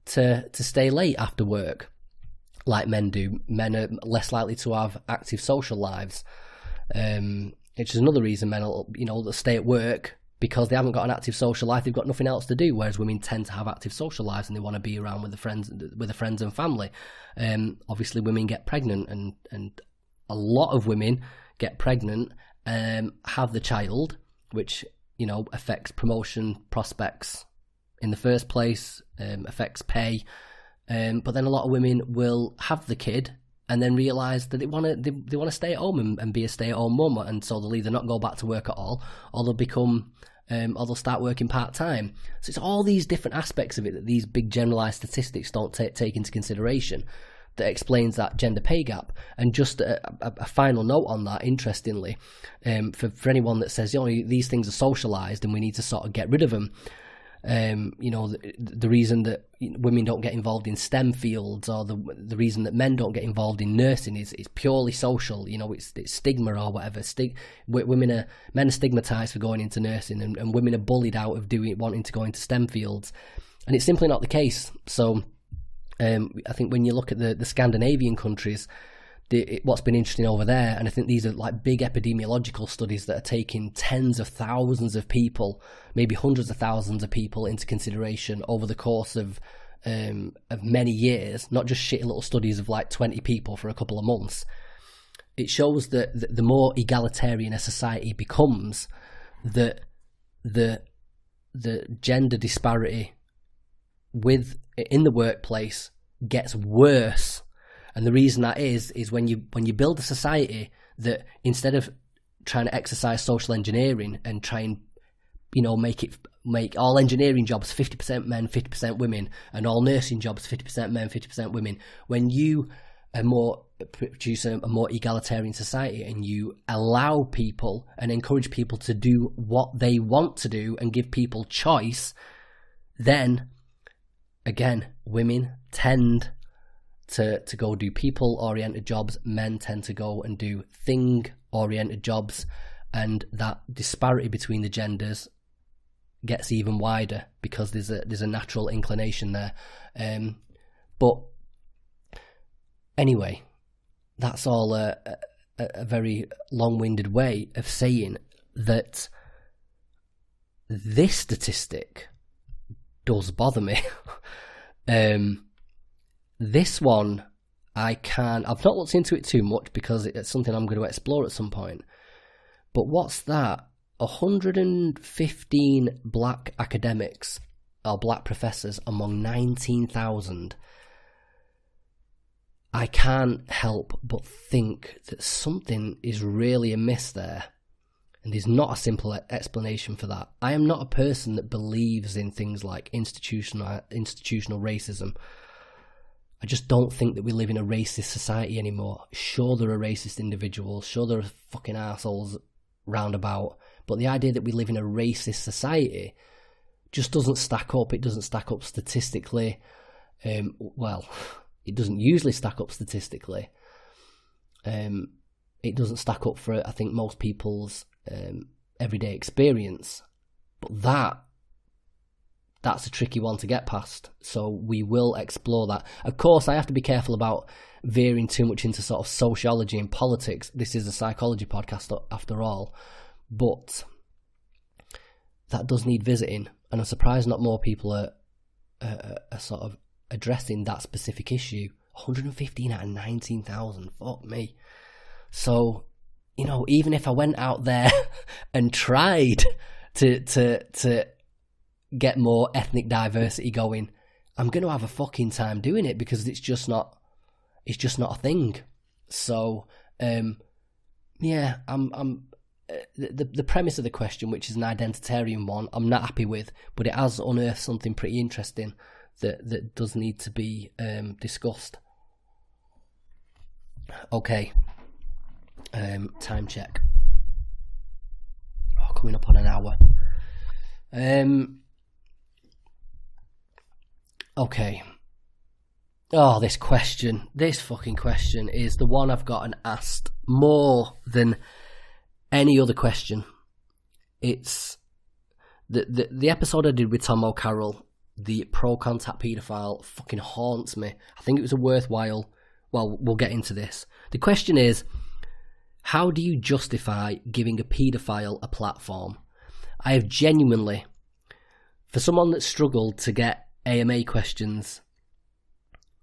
S1: to stay late after work like men do. Men are less likely to have active social lives, which is another reason men will stay at work, because they haven't got an active social life. They've got nothing else to do, whereas women tend to have active social lives and they want to be around with the friends and family. Obviously, women get pregnant, and a lot of women get pregnant, have the child, which affects promotion prospects in the first place, affects pay. But then a lot of women will have the kid and then realise that they want to stay at home and be a stay-at-home mum, and so they'll either not go back to work at all, or they'll start working part-time. So it's all these different aspects of it that these big generalised statistics don't take into consideration that explains that gender pay gap. And just a final note on that, interestingly, for anyone that says, these things are socialised and we need to sort of get rid of them, the reason that women don't get involved in STEM fields, or the reason that men don't get involved in nursing is purely social. It's stigma or whatever. Men are stigmatized for going into nursing, and women are bullied out of wanting to go into STEM fields, and it's simply not the case. So I think when you look at the Scandinavian countries, what's been interesting over there, and I think these are like big epidemiological studies that are taking tens of thousands of people, maybe hundreds of thousands of people into consideration over the course of many years, not just shitty little studies of like 20 people for a couple of months. It shows that the more egalitarian a society becomes, that the gender disparity in the workplace gets worse. And the reason that is when you build a society that, instead of trying to exercise social engineering and try and, you know, make all engineering jobs 50% men, 50% women, and all nursing jobs 50% men, 50% women, when you produce a more egalitarian society and you allow people and encourage people to do what they want to do and give people choice, then again, women tend to go do people-oriented jobs, men tend to go and do thing-oriented jobs, and that disparity between the genders gets even wider because there's a natural inclination there. But anyway, that's all a very long-winded way of saying that this statistic does bother me. This one, I've not looked into it too much because it's something I'm going to explore at some point. But what's that? 115 black academics or black professors among 19,000. I can't help but think that something is really amiss there. And there's not a simple explanation for that. I am not a person that believes in things like institutional racism. I just don't think that we live in a racist society anymore. Sure, there are racist individuals. Sure, there are fucking assholes roundabout. But the idea that we live in a racist society just doesn't stack up. It doesn't stack up statistically. Well, it doesn't usually stack up statistically. It doesn't stack up for, I think, most people's everyday experience. But that's a tricky one to get past. So we will explore that. Of course, I have to be careful about veering too much into sort of sociology and politics. This is a psychology podcast after all. But that does need visiting. And I'm surprised not more people are sort of addressing that specific issue. 115 out of 19,000. Fuck me. So, you know, even if I went out there and tried to get more ethnic diversity going, I'm going to have a fucking time doing it because it's just not a thing. So, yeah, I'm the premise of the question, which is an identitarian one, I'm not happy with, but it has unearthed something pretty interesting that does need to be discussed. Okay. Time check. Oh, coming up on an hour. Okay. Oh, this fucking question is the one I've gotten asked more than any other question. It's the episode I did with Tom O'Carroll, the pro-contact paedophile, fucking haunts me. I think it was a worthwhile. Well, we'll get into this. The question is, how do you justify giving a paedophile a platform? I have genuinely, for someone that struggled to get AMA questions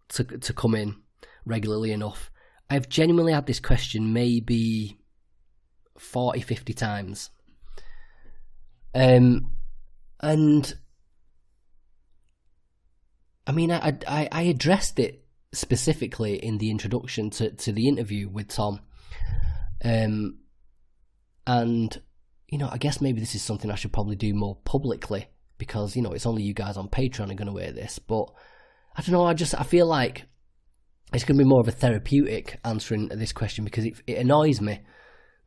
S1: to come in regularly enough, I've genuinely had this question maybe 40, 50 times. And I mean, I addressed it specifically in the introduction to the interview with Tom. And, you know, I guess maybe this is something I should probably do more publicly because, you know, it's only you guys on Patreon are going to hear this. But I don't know, I feel like it's going to be more of a therapeutic answering this question because it annoys me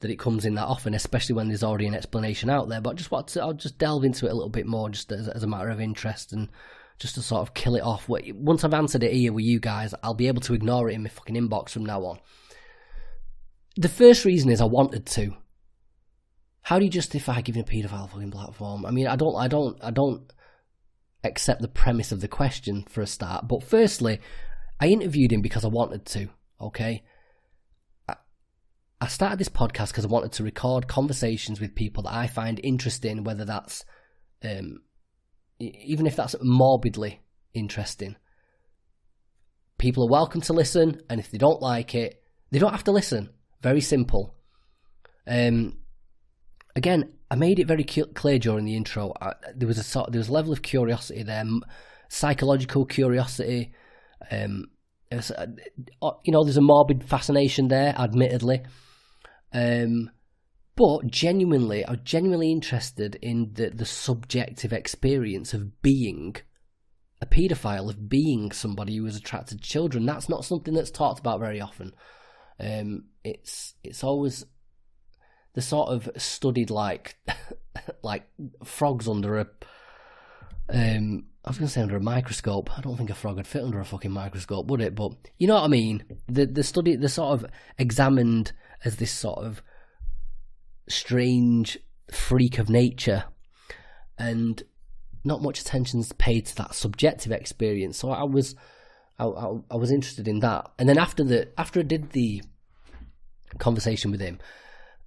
S1: that it comes in that often, especially when there's already an explanation out there. But I'll just delve into it a little bit more just as a matter of interest and just to sort of kill it off. Once I've answered it here with you guys, I'll be able to ignore it in my fucking inbox from now on. The first reason is I wanted to. How do you justify giving a paedophile a fucking platform? I mean, I don't accept the premise of the question for a start. But firstly, I interviewed him because I wanted to, okay? I started this podcast because I wanted to record conversations with people that I find interesting, whether that's, even if that's morbidly interesting. People are welcome to listen, and if they don't like it, they don't have to listen. Very simple. Again, I made it very clear during the intro. There was a level of curiosity there, psychological curiosity, there's a morbid fascination there, admittedly. But genuinely, I'm genuinely interested in the subjective experience of being a paedophile, of being somebody who is attracted to children. That's not something that's talked about very often. It's always the sort of studied like frogs under a I was going to say under a microscope. I don't think a frog would fit under a fucking microscope, would it? But you know what I mean. The sort of examined as this sort of strange freak of nature, and not much attention's paid to that subjective experience. So I was interested in that. And then after I did the conversation with him,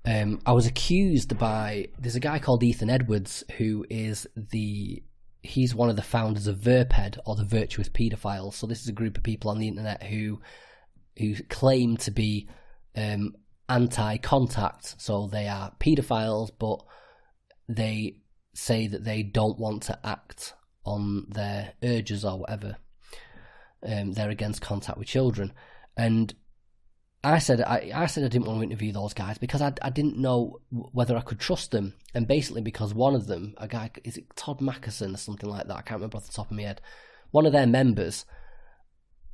S1: I was accused by, there's a guy called Ethan Edwards who is he's one of the founders of Verped, or the Virtuous Pedophiles. So this is a group of people on the internet who claim to be anti-contact. So they are pedophiles, but they say that they don't want to act on their urges or whatever. They're against contact with children. And I said I didn't want to interview those guys because I didn't know whether I could trust them, and basically because one of them, a guy, is it Todd Mackerson or something like that? I can't remember off the top of my head. One of their members,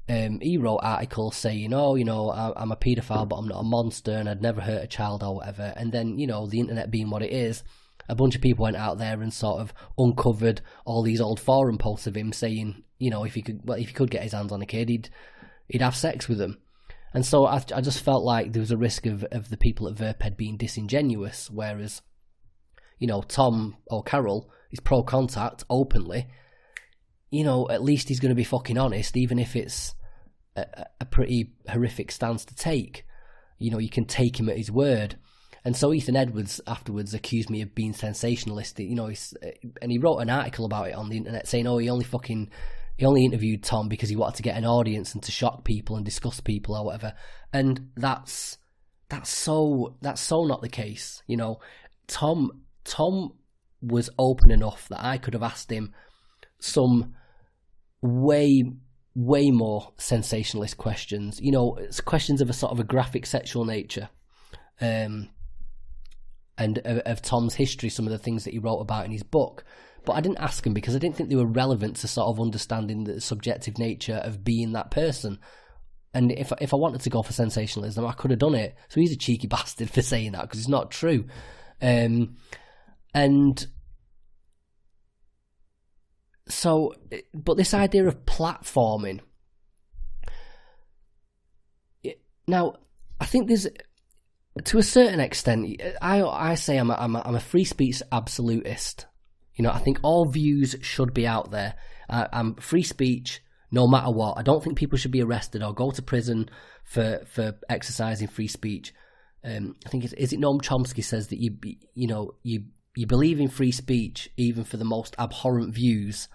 S1: he wrote articles saying, I'm a paedophile, but I'm not a monster, and I'd never hurt a child or whatever. And then, the internet being what it is, a bunch of people went out there and sort of uncovered all these old forum posts of him saying, if he could get his hands on a kid, he'd have sex with them. And so I just felt like there was a risk of the people at Verped being disingenuous, whereas, Tom O'Carroll is pro-contact openly. At least he's going to be fucking honest, even if it's a pretty horrific stance to take. You can take him at his word. And so Ethan Edwards afterwards accused me of being sensationalist, and he wrote an article about it on the internet saying, he only interviewed Tom because he wanted to get an audience and to shock people and disgust people or whatever. And that's so not the case. Tom was open enough that I could have asked him some way more sensationalist questions. It's questions of a sort of a graphic sexual nature, and of Tom's history, some of the things that he wrote about in his book. But I didn't ask him because I didn't think they were relevant to sort of understanding the subjective nature of being that person. And if I wanted to go for sensationalism, I could have done it. So he's a cheeky bastard for saying that because it's not true. And so, but this idea of platforming. Now, I think there's, to a certain extent, I say I'm a free speech absolutist. I think all views should be out there. I'm free speech no matter what. I don't think people should be arrested or go to prison for exercising free speech. I think is it Noam Chomsky says that you believe in free speech even for the most abhorrent views,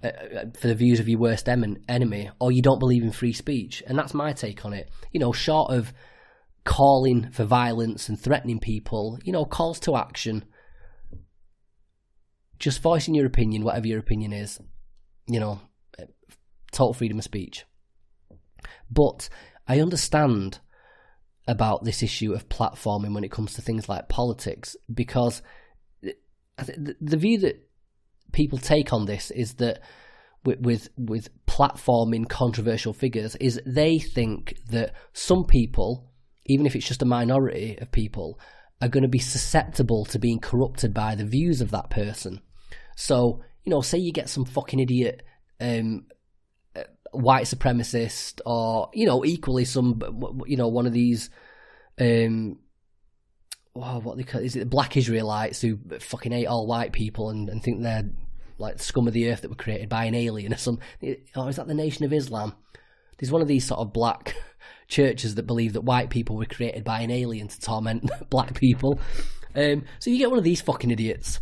S1: for the views of your worst enemy, or you don't believe in free speech. And that's my take on it. Short of calling for violence and threatening people, calls to action. Just voicing your opinion, whatever your opinion is, total freedom of speech. But I understand about this issue of platforming when it comes to things like politics, because the view that people take on this is that with platforming controversial figures is they think that some people, even if it's just a minority of people, are going to be susceptible to being corrupted by the views of that person. So, say you get some fucking idiot white supremacist, or, equally some, one of these, what they call, is it the black Israelites who fucking hate all white people and think they're like the scum of the earth that were created by an alien or something. Or is that the Nation of Islam? There's one of these sort of black churches that believe that white people were created by an alien to torment black people. So you get one of these fucking idiots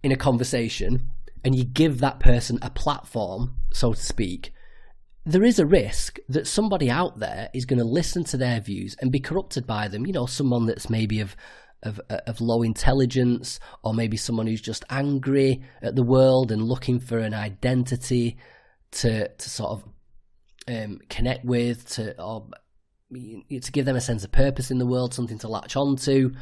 S1: in a conversation and you give that person a platform, so to speak, there is a risk that somebody out there is going to listen to their views and be corrupted by them. Someone that's maybe of low intelligence, or maybe someone who's just angry at the world and looking for an identity to sort of connect with, to give them a sense of purpose in the world, something to latch on to.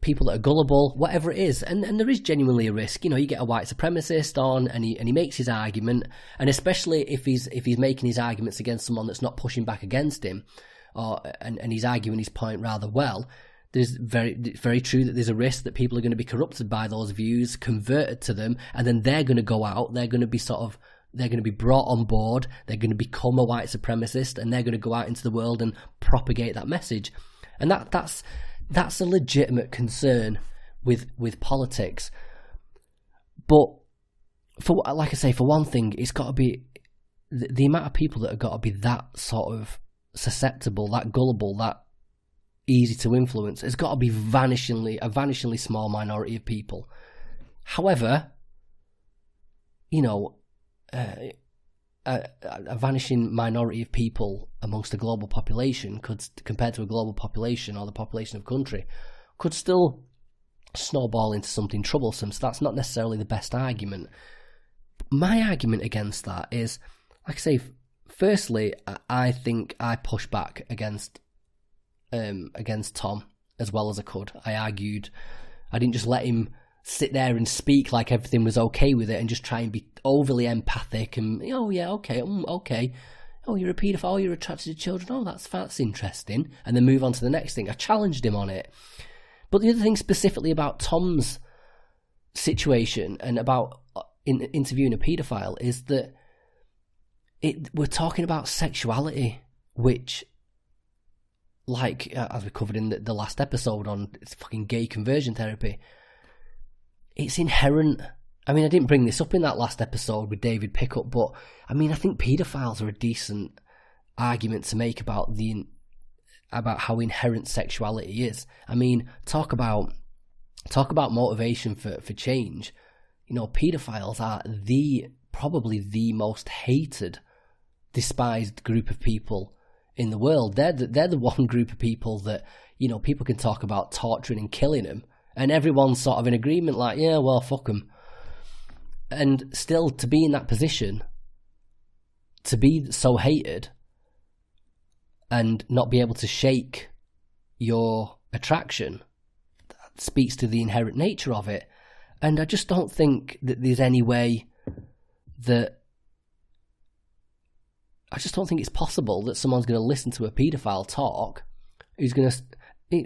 S1: People that are gullible, whatever it is, and there is genuinely a risk. You get a white supremacist on, and he makes his argument, and especially if he's making his arguments against someone that's not pushing back against him, and he's arguing his point rather well. It's very true that there's a risk that people are going to be corrupted by those views, converted to them, and then they're going to go out. They're going to be brought on board. They're going to become a white supremacist, and they're going to go out into the world and propagate that message, and that's a legitimate concern with politics. But for one thing, it's got to be the amount of people that have got to be that sort of susceptible, that gullible, that easy to influence. It's got to be a vanishingly small minority of people. However, a vanishing minority of people amongst a global population compared to a global population or the population of a country, could still snowball into something troublesome. So that's not necessarily the best argument. My argument against that is, like I say, firstly, I think I push back against Tom as well as I could. I argued. I didn't just let him sit there and speak like everything was okay with it and just try and be overly empathic and, okay, oh, you're a paedophile, you're attracted to children, oh, that's interesting, and then move on to the next thing. I challenged him on it. But the other thing specifically about Tom's situation and about interviewing a paedophile is that we're talking about sexuality, which, as we covered in the last episode on fucking gay conversion therapy, it's inherent. I mean, I didn't bring this up in that last episode with David Pickup, but I mean, I think paedophiles are a decent argument to make about how inherent sexuality is. I mean, talk about motivation for change. Paedophiles are probably the most hated, despised group of people in the world. They're the one group of people that, people can talk about torturing and killing them, and everyone's sort of in agreement, like, yeah, well, fuck them. And still, to be in that position, to be so hated, and not be able to shake your attraction, that speaks to the inherent nature of it. And I just don't think that there's any way that... I just don't think it's possible that someone's going to listen to a paedophile talk, who's going to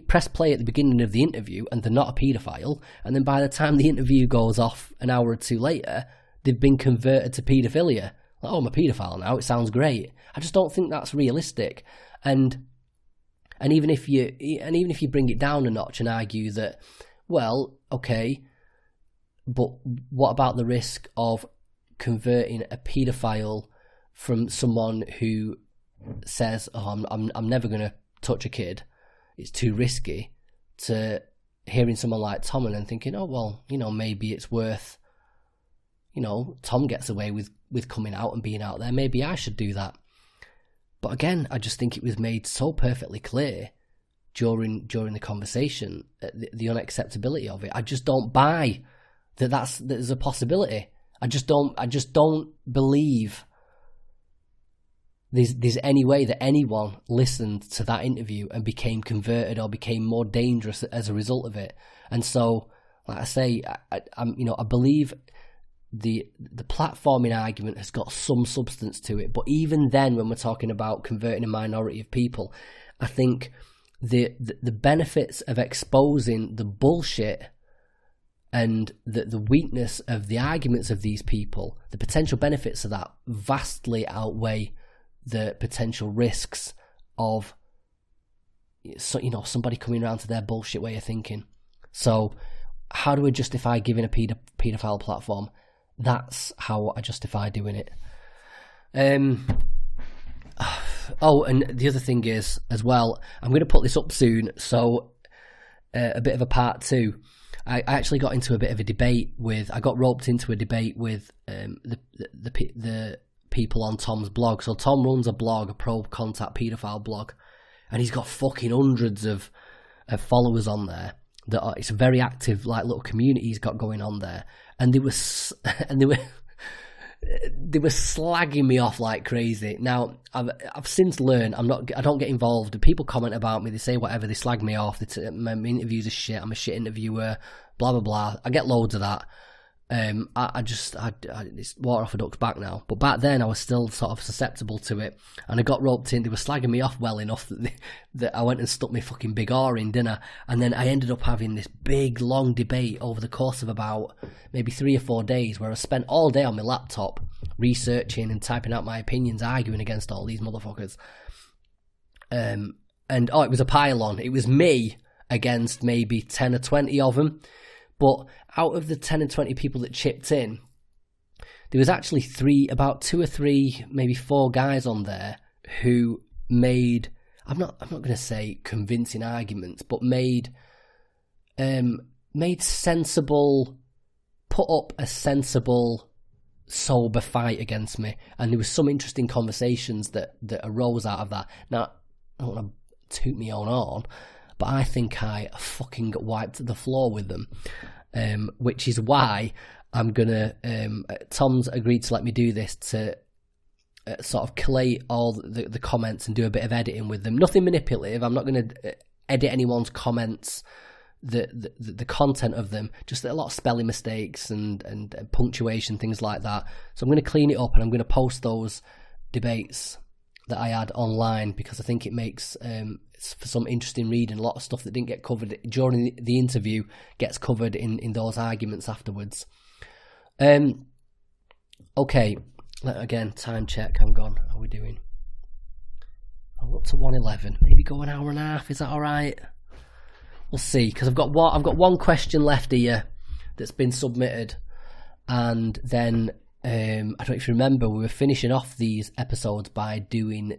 S1: press play at the beginning of the interview, and they're not a paedophile, and then by the time the interview goes off an hour or two later, they've been converted to paedophilia. Like, oh, I'm a paedophile now, it sounds great. I just don't think that's realistic. And even if you bring it down a notch and argue that, well, okay, but what about the risk of converting a paedophile from someone who says, oh, I'm never going to touch a kid, it's too risky, to hearing someone like Tom and then thinking, oh, well, maybe it's worth, Tom gets away with coming out and being out there, maybe I should do that. But again, I just think it was made so perfectly clear during the conversation, the unacceptability of it. I just don't buy that there's a possibility. I just don't believe there's any way that anyone listened to that interview and became converted or became more dangerous as a result of it. And so, like I say, I believe the platforming argument has got some substance to it. But even then, when we're talking about converting a minority of people, I think the benefits of exposing the bullshit and the weakness of the arguments of these people, the potential benefits of that vastly outweigh the potential risks of somebody coming around to their bullshit way of thinking. So how do I justify giving a paedophile platform? That's how I justify doing it. Oh, and the other thing is, as well, I'm going to put this up soon, so a bit of a part two. I actually got into a bit of a debate I got roped into a debate with the people on Tom's blog. So Tom runs a blog, a pro contact paedophile blog, and he's got fucking hundreds of followers on there. It's a very active, little community he's got going on there. And they were they were slagging me off like crazy. Now I've since learned I don't get involved. People comment about me, they say whatever, they slag me off. My interviews are shit. I'm a shit interviewer. Blah blah blah. I get loads of that. It's water off a duck's back now. But back then, I was still sort of susceptible to it, and I got roped in. They were slagging me off well enough that I went and stuck my fucking big R in, didn't I? And then I ended up having this big, long debate over the course of about maybe 3 or 4 days, where I spent all day on my laptop researching and typing out my opinions, arguing against all these motherfuckers. It was a pile-on. It was me against maybe 10 or 20 of them. But out of the 10 and 20 people that chipped in, there was actually about 2 or 3, maybe 4 guys on there who made, I'm not going to say convincing arguments, but made sensible, put up a sensible, sober fight against me. And there was some interesting conversations that arose out of that. Now, I don't want to toot me own horn, but I think I fucking got wiped to the floor with them, which is why I'm gonna. Tom's agreed to let me do this to sort of collate all the comments and do a bit of editing with them. Nothing manipulative. I'm not going to edit anyone's comments, the content of them. Just a lot of spelling mistakes and punctuation, things like that. So I'm going to clean it up and I'm going to post those debates that I had online, because I think it makes for some interesting reading. A lot of stuff that didn't get covered during the interview gets covered in those arguments afterwards. Okay, again, time check. Hang on, how are we doing? I'm up to 1:11. Maybe go an hour and a half. Is that all right? We'll see, because I've got one question left here that's been submitted, and then I don't know if you remember, we were finishing off these episodes by doing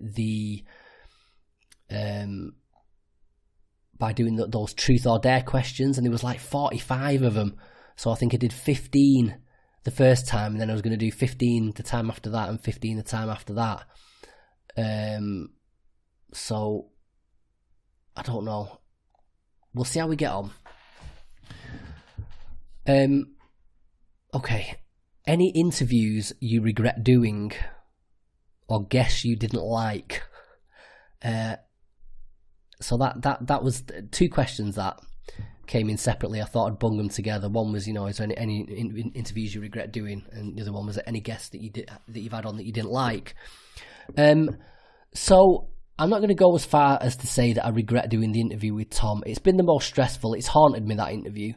S1: those truth or dare questions, and there was like 45 of them. So I think I did 15 the first time, and then I was going to do 15 the time after that and 15 the time after that. So I don't know. We'll see how we get on. Okay. Any interviews you regret doing or guests you didn't like? So that was 2 questions that came in separately. I thought I'd bung them together. One was, is there any interviews you regret doing, and the other one was any guests that you've had on that you didn't like. So I'm not going to go as far as to say that I regret doing the interview with Tom. It's been the most stressful. It's haunted me, that interview.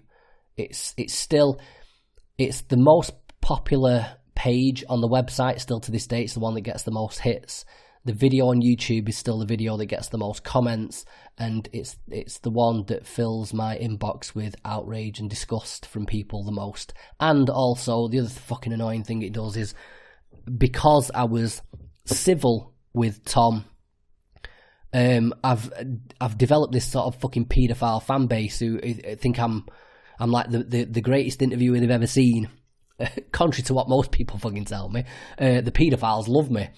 S1: It's the most popular page on the website still to this day. It's the one that gets the most hits. The video on YouTube is still the video that gets the most comments, and it's the one that fills my inbox with outrage and disgust from people the most. And also, the other fucking annoying thing it does is, because I was civil with Tom, I've developed this sort of fucking paedophile fan base who think I'm like the greatest interviewer they've ever seen. Contrary to what most people fucking tell me, the paedophiles love me,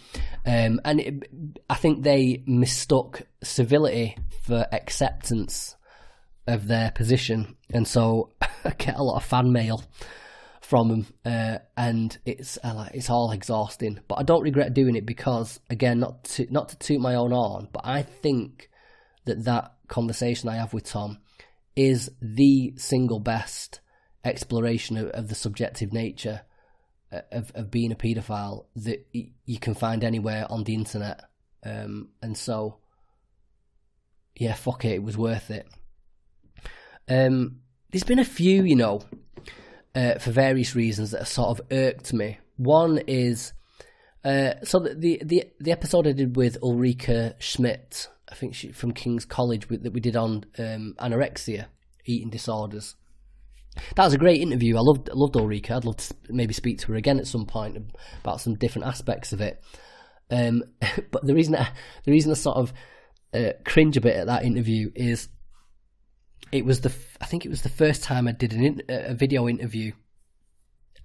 S1: I think they mistook civility for acceptance of their position, and so I get a lot of fan mail from them, and it's all exhausting. But I don't regret doing it, because, again, not to toot my own horn, but I think that conversation I have with Tom is the single best exploration of the subjective nature of being a paedophile that you can find anywhere on the internet, and so yeah, fuck it, it was worth it. There's been a few, for various reasons, that have sort of irked me. One is so the episode I did with Ulrika Schmidt, I think she from King's College, that we did on anorexia, eating disorders. That was a great interview. I loved Ulrika. I'd love to maybe speak to her again at some point about some different aspects of it. But the reason I sort of cringe a bit at that interview is I think it was the first time I did a video interview,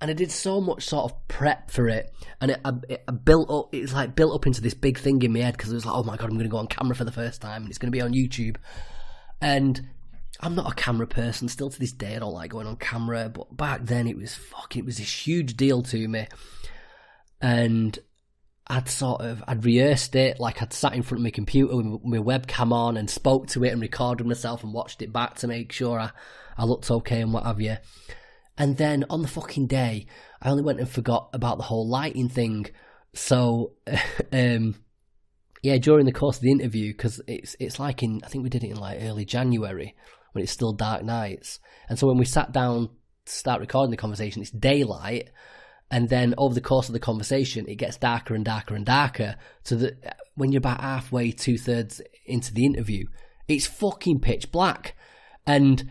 S1: and I did so much sort of prep for it, and it built up. It was like built up into this big thing in my head, because it was like, oh my god, I'm going to go on camera for the first time, and it's going to be on YouTube, and I'm not a camera person. Still to this day, I don't like going on camera. But back then, it was this huge deal to me. and I'd rehearsed it, like I'd sat in front of my computer with my webcam on and spoke to it and recorded myself and watched it back to make sure I looked okay and what have you. And then on the fucking day, I only went and forgot about the whole lighting thing. So, during the course of the interview, because it's like I think we did it in like early January when it's still dark nights. And so when we sat down to start recording the conversation, it's daylight. And then over the course of the conversation, it gets darker and darker and darker. So that when you're about halfway, 2/3 into the interview, it's fucking pitch black. And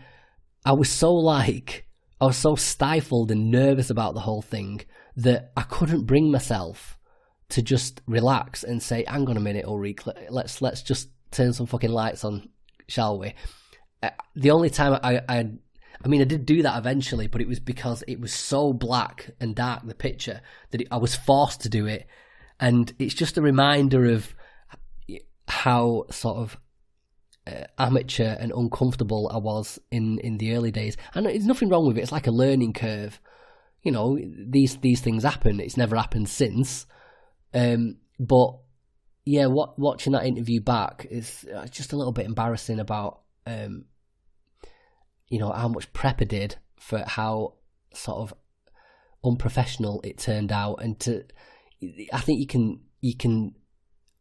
S1: I was so stifled and nervous about the whole thing that I couldn't bring myself to just relax and say, hang on a minute, Ulrich, let's just turn some fucking lights on, shall we? The only time I did do that eventually, but it was because it was so black and dark, the picture, that I was forced to do it. And it's just a reminder of how sort of amateur and uncomfortable I was in the early days. And there's nothing wrong with it. It's like a learning curve. You know, these things happen. It's never happened since. But yeah, watching that interview back is just a little bit embarrassing about how much prep I did for how sort of unprofessional it turned out. And I think you can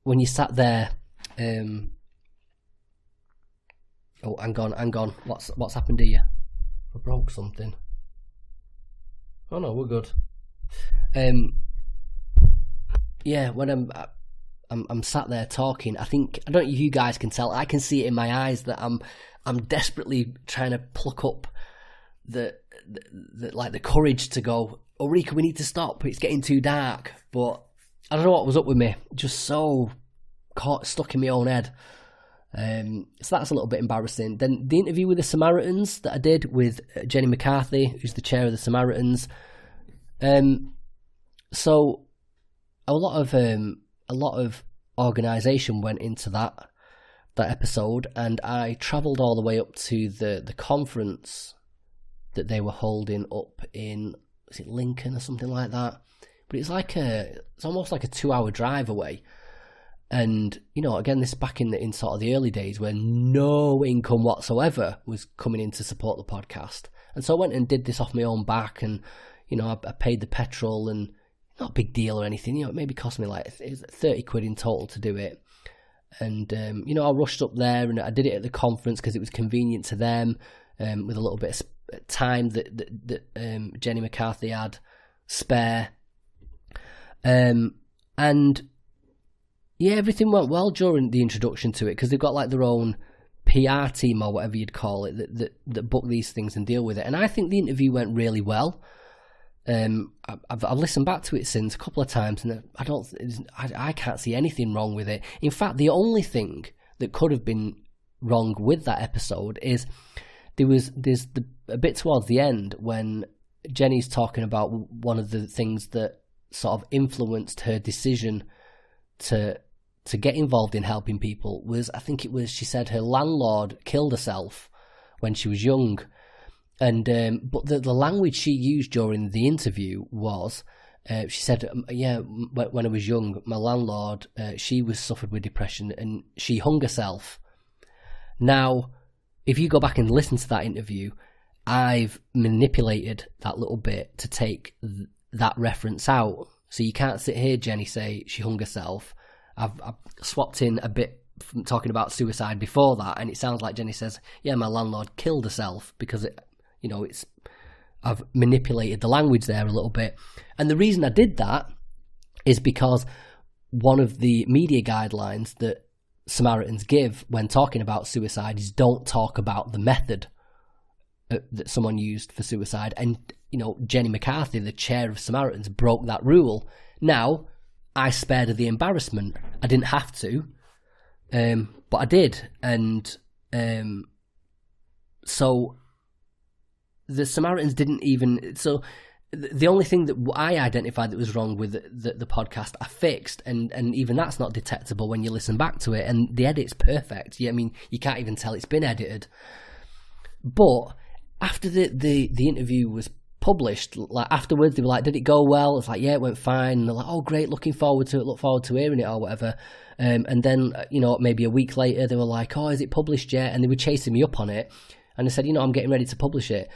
S1: when you sat there. Oh, hang on. What's happened here? I broke something. Oh no, we're good. When I'm sat there talking, I don't know if you guys can tell. I can see it in my eyes that I'm desperately trying to pluck up the courage to go, Ulrika, we need to stop. It's getting too dark. But I don't know what was up with me. Just so stuck in my own head. So that's a little bit embarrassing. Then the interview with the Samaritans that I did with Jenny McCarthy, who's the chair of the Samaritans. So a lot of organisation went into that episode, and I travelled all the way up to the conference that they were holding up in, was it Lincoln or something like that? But it's almost like a 2-hour drive away. And, again, this is back in sort of the early days when no income whatsoever was coming in to support the podcast. And so I went and did this off my own back, and, I paid the petrol, and not a big deal or anything. It maybe cost me like 30 quid in total to do it. And, I rushed up there, and I did it at the conference because it was convenient to them, with a little bit of time that Jenny McCarthy had spare. And yeah, everything went well during the introduction to it because they've got like their own PR team or whatever you'd call it that book these things and deal with it. And I think the interview went really well. I've listened back to it since a couple of times, and I can't see anything wrong with it. In fact, the only thing that could have been wrong with that episode is there's a bit towards the end when Jenny's talking about one of the things that sort of influenced her decision to get involved in helping people was, I think it was, she said her landlord killed herself when she was young. And but the language she used during the interview was, she said, when I was young, my landlord, she suffered with depression and she hung herself. Now, if you go back and listen to that interview, I've manipulated that little bit to take that reference out. So you can't sit here, Jenny, say she hung herself. I've swapped in a bit from talking about suicide before that, and it sounds like Jenny says, yeah, my landlord killed herself because I've manipulated the language there a little bit. And the reason I did that is because one of the media guidelines that Samaritans give when talking about suicide is don't talk about the method that someone used for suicide. And, Jenny McCarthy, the chair of Samaritans, broke that rule. Now, I spared her the embarrassment. I didn't have to, but I did. And so the Samaritans didn't even... So the only thing that I identified that was wrong with the podcast, I fixed. And even that's not detectable when you listen back to it. And the edit's perfect. You can't even tell it's been edited. But after the interview was published, like afterwards, they were like, "Did it go well?" It's like, "Yeah, it went fine." And they're like, "Oh, great, looking forward to it. Look forward to hearing it or whatever." And then, maybe a week later, they were like, "Oh, is it published yet?" And they were chasing me up on it. And I said, "I'm getting ready to publish it."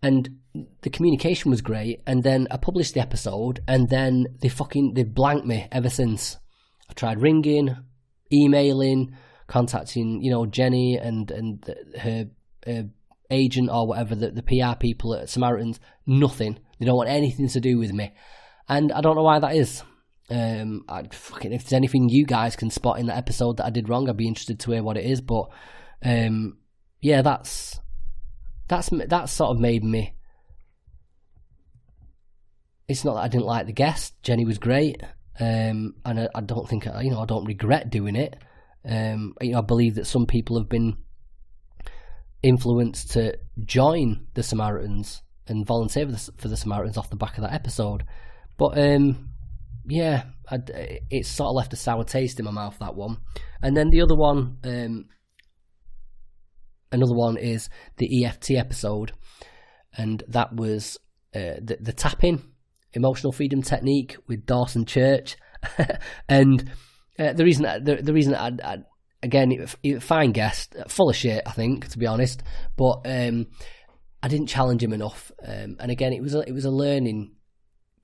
S1: And the communication was great. And then I published the episode, and then they've blanked me ever since. I tried ringing, emailing, contacting, Jenny and her agent or whatever, the PR people at Samaritans. Nothing. They don't want anything to do with me. And I don't know why that is. If there's anything you guys can spot in that episode that I did wrong, I'd be interested to hear what it is. But yeah, that's sort of made me. It's not that I didn't like the guest. Jenny was great, and I don't think I don't regret doing it. I believe that some people have been influenced to join the Samaritans and volunteer for the Samaritans off the back of that episode. But yeah, it's sort of left a sour taste in my mouth, that one. And then the other one, another one is the EFT episode, and that was the tapping emotional freedom technique with Dawson Church. And the reason I again, fine guest, full of shit, I think, to be honest, but I didn't challenge him enough. And again, it was a learning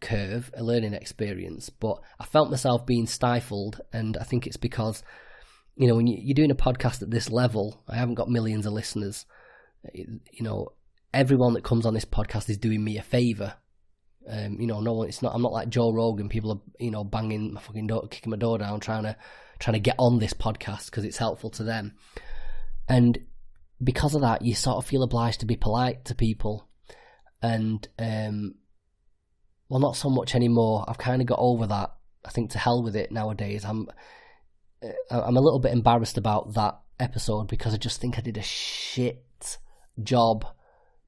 S1: curve, a learning experience, but I felt myself being stifled. And I think it's because, when you're doing a podcast at this level, I haven't got millions of listeners. Everyone that comes on this podcast is doing me a favour. No one. It's not. I'm not like Joe Rogan. People are, banging my fucking door, kicking my door down, trying to get on this podcast because it's helpful to them. And because of that, you sort of feel obliged to be polite to people. And well, not so much anymore. I've kind of got over that. I think to hell with it nowadays. I'm a little bit embarrassed about that episode because I just think I did a shit job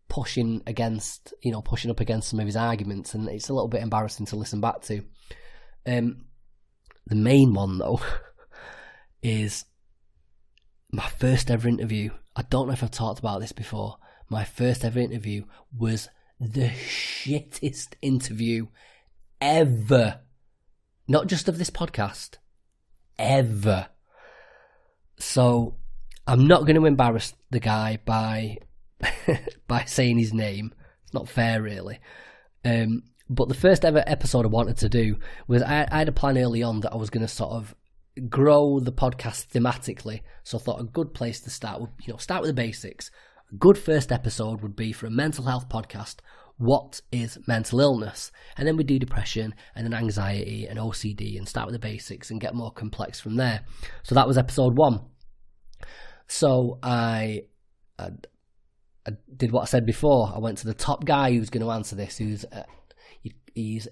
S1: pushing up against some of his arguments, and it's a little bit embarrassing to listen back to. The main one though is my first ever interview. I don't know if I've talked about this before. My first ever interview was the shittest interview ever. Not just of this podcast, ever. So I'm not going to embarrass the guy by saying his name. It's not fair, really. But the first ever episode I wanted to do was I had a plan early on that I was going to sort of grow the podcast thematically. So I thought a good place to start would, start with the basics. A good first episode would be for a mental health podcast. What is mental illness? And then we do depression and then anxiety and OCD and start with the basics and get more complex from there. So that was episode 1. So I did what I said before. I went to the top guy who's going to answer this, he's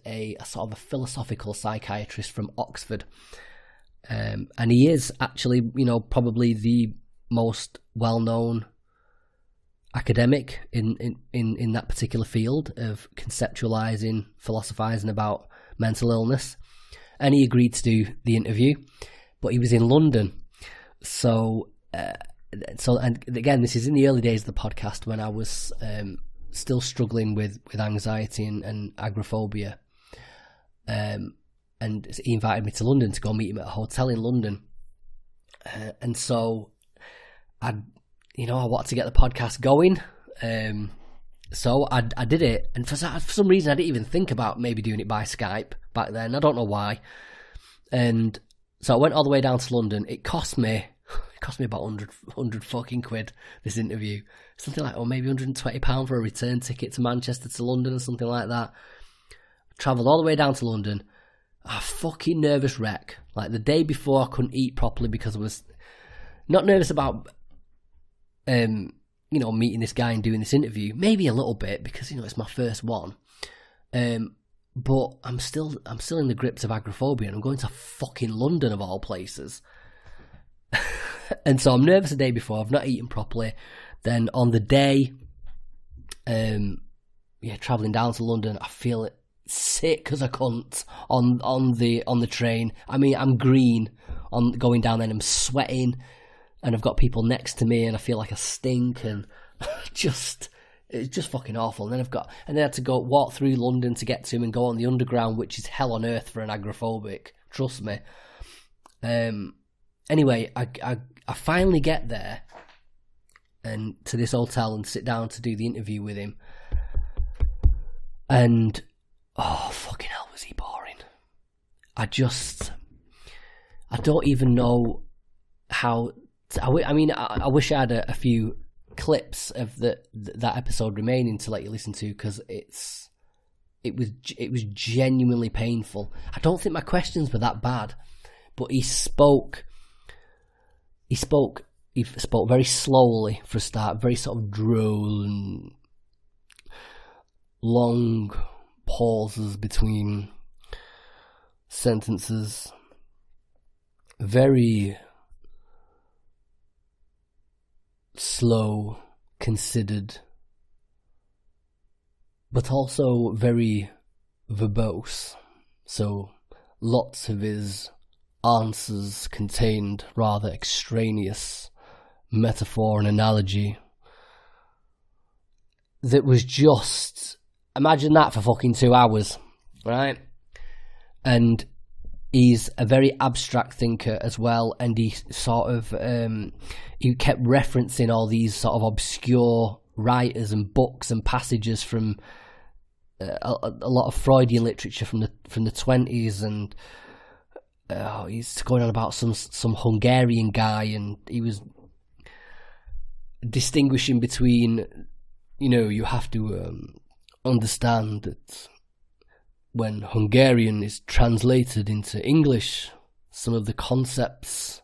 S1: a sort of a philosophical psychiatrist from Oxford. And he is actually, probably the most well-known academic in that particular field of conceptualizing, philosophizing about mental illness. And he agreed to do the interview, but he was in London. So and again, this is in the early days of the podcast when I was still struggling with anxiety and agoraphobia. And he invited me to London to go meet him at a hotel in London. And so I wanted to get the podcast going. So I did it. And for some reason, I didn't even think about maybe doing it by Skype back then. I don't know why. And so I went all the way down to London. It cost me about 100 fucking quid, this interview. Something like, maybe £120 for a return ticket to Manchester to London or something like that. Travelled all the way down to London. A fucking nervous wreck. Like the day before, I couldn't eat properly because I was not nervous about, meeting this guy and doing this interview. Maybe a little bit because, it's my first one. But I'm still in the grips of agoraphobia, and I'm going to fucking London of all places. And so I'm nervous the day before. I've not eaten properly. Then on the day, travelling down to London, I feel it sick as a cunt on the train. I mean, I'm green on going down there, and I'm sweating, and I've got people next to me, and I feel like I stink, and just It's just fucking awful. And then I had to go walk through London to get to him and go on the underground, which is hell on earth for an agoraphobic. Trust me. Anyway, I finally get there and to this hotel and sit down to do the interview with him. And oh, fucking hell, was he boring. I don't even know how. I mean, I wish I had a few clips of that episode remaining to let you listen to, because it was genuinely painful. I don't think my questions were that bad, but he spoke very slowly for a start, very sort of drone, long pauses between sentences, very slow, considered, but also very verbose. So lots of his answers contained rather extraneous metaphor and analogy that was just, imagine that for fucking 2 hours, right? And he's a very abstract thinker as well, and he sort of he kept referencing all these sort of obscure writers and books and passages from a lot of Freudian literature from the 20s, and he's going on about some Hungarian guy, and he was distinguishing between, you have to understand that when Hungarian is translated into English, some of the concepts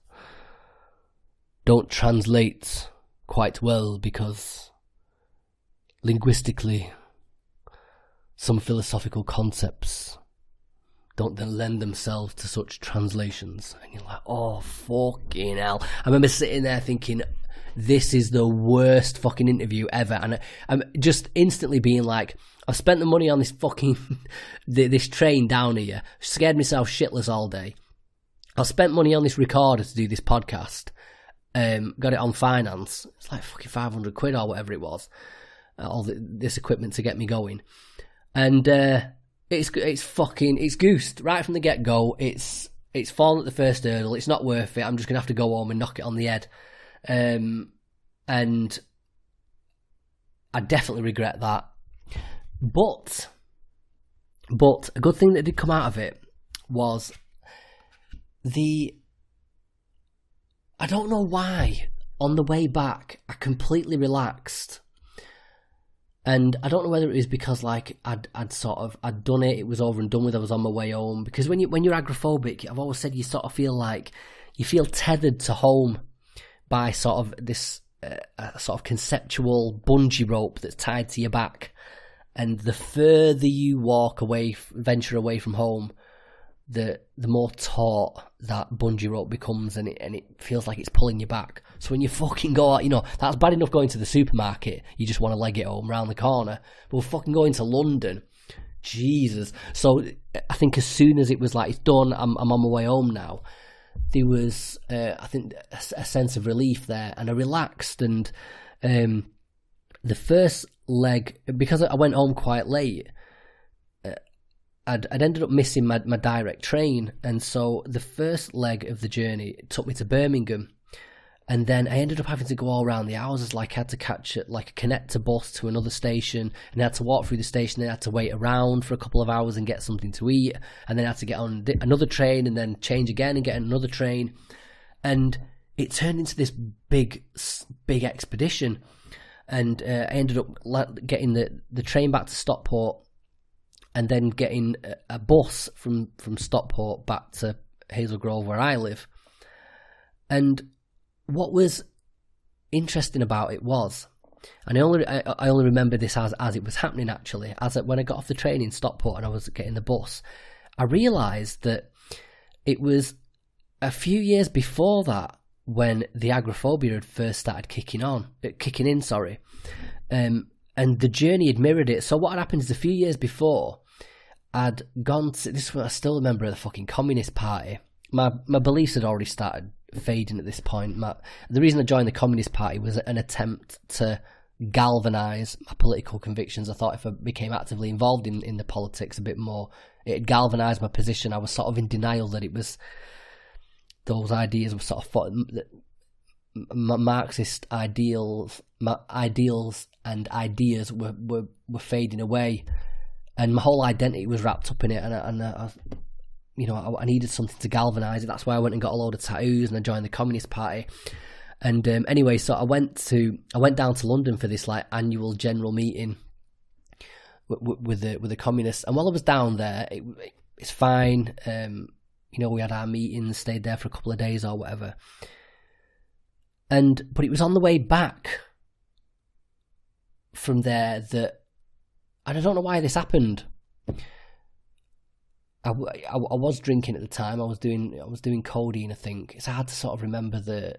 S1: don't translate quite well because linguistically some philosophical concepts don't then lend themselves to such translations. And you're like, oh, fucking hell. I remember sitting there thinking, this is the worst fucking interview ever. And I'm just instantly being like, I've spent the money on this fucking, this train down here, scared myself shitless all day. I've spent money on this recorder to do this podcast, got it on finance. It's like fucking 500 quid or whatever it was, all this equipment to get me going. And it's goosed right from the get-go. It's fallen at the first hurdle. It's not worth it. I'm just going to have to go home and knock it on the head. And I definitely regret that. But a good thing that did come out of it was I don't know why, on the way back, I completely relaxed. And I don't know whether it was because like I'd done it, it was over and done with, I was on my way home. Because when you're agoraphobic, I've always said you sort of feel like you feel tethered to home by sort of this sort of conceptual bungee rope that's tied to your back. And the further you venture away from home, the more taut that bungee rope becomes, and it feels like it's pulling you back. So when you fucking go out, that's bad enough going to the supermarket, you just want to leg it home round the corner. But we're fucking going to London, Jesus. So I think as soon as it was like, it's done, I'm on my way home now, there was, I think, a sense of relief there, and I relaxed. And the first leg, because I went home quite late, I'd ended up missing my direct train, and so the first leg of the journey took me to Birmingham, and then I ended up having to go all around the houses. Like I had to catch a connector bus to another station, and I had to walk through the station, then I had to wait around for a couple of hours and get something to eat, and then I had to get on another train and then change again and get another train, and it turned into this big expedition. And I ended up getting the train back to Stockport, and then getting a bus from Stockport back to Hazel Grove, where I live. And what was interesting about it was, and I only remember this as it was happening actually, when I got off the train in Stockport and I was getting the bus, I realised that it was a few years before that when the agoraphobia had first started kicking in. And the journey had mirrored it. So what had happened is, a few years before, I'd gone to, this was, I still remember, the fucking Communist Party. My beliefs had already started fading at this point. The reason I joined the Communist Party was an attempt to galvanise my political convictions. I thought if I became actively involved in the politics a bit more, it'd galvanise my position. I was sort of in denial that it was, those ideas were sort of Marxist ideals and ideas were fading away, and my whole identity was wrapped up in it, and I needed something to galvanise it. That's why I went and got a load of tattoos, and I joined the Communist Party. And anyway, so I went down to London for this like annual general meeting with the communists. And while I was down there, it's fine. We had our meetings, stayed there for a couple of days or whatever. But it was on the way back from there that, and I don't know why this happened. I was drinking at the time. I was doing codeine, I think. It's hard to sort of remember the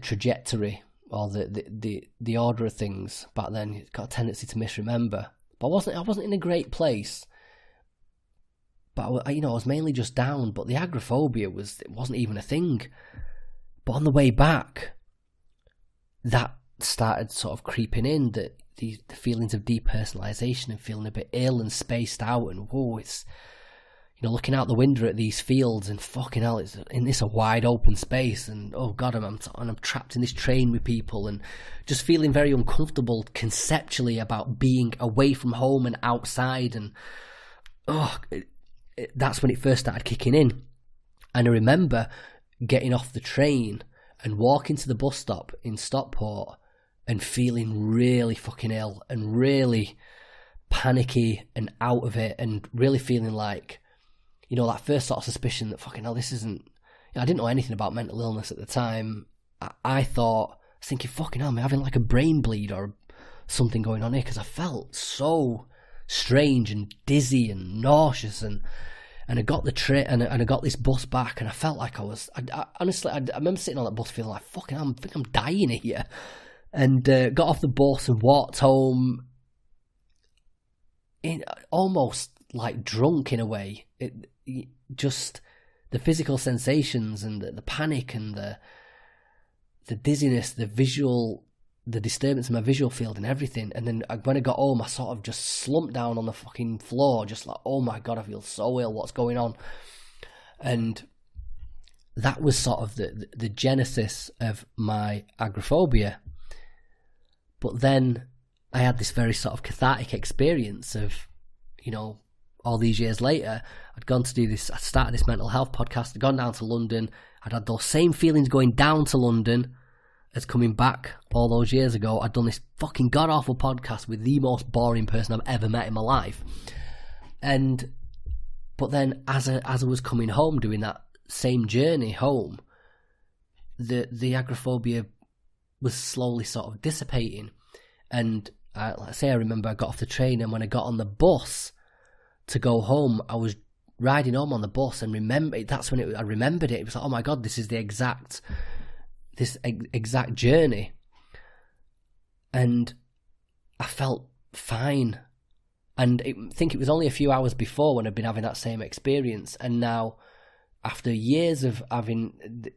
S1: trajectory or the order of things back then. It's got a tendency to misremember. But I wasn't in a great place. But I was mainly just down. But the agoraphobia wasn't even a thing. But on the way back, that started sort of creeping in, that the feelings of depersonalization and feeling a bit ill and spaced out, and it's looking out the window at these fields and fucking hell, it's in this a wide open space, and oh god, I'm trapped in this train with people, and just feeling very uncomfortable conceptually about being away from home and outside, and that's when it first started kicking in. And I remember getting off the train and walking to the bus stop in Stockport and feeling really fucking ill and really panicky and out of it, and really feeling like, that first sort of suspicion that fucking hell, this isn't, I didn't know anything about mental illness at the time. I was thinking, fucking hell, I'm having like a brain bleed or something going on here, because I felt so strange and dizzy and nauseous, and I got the train and I got this bus back, and I felt like I honestly remember sitting on that bus feeling like, fucking hell, I think I'm dying here. And got off the bus and walked home in almost like drunk in a way. Just the physical sensations and the panic and the dizziness, the disturbance in my visual field and everything. And then when I got home, I sort of just slumped down on the fucking floor, just like, oh my god, I feel so ill, what's going on? And that was sort of the genesis of my agoraphobia. But then I had this very sort of cathartic experience of, all these years later, I'd gone to do this, I started this mental health podcast, I'd gone down to London, I'd had those same feelings going down to London as coming back all those years ago. I'd done this fucking god-awful podcast with the most boring person I've ever met in my life. But then as I was coming home, doing that same journey home, the agoraphobia was slowly sort of dissipating. And I remember I got off the train, and when I got on the bus to go home, I was riding home on the bus, and that's when I remembered it. It was like, oh my god, this is this exact journey. And I felt fine. And I think it was only a few hours before when I'd been having that same experience, and now, after years of having the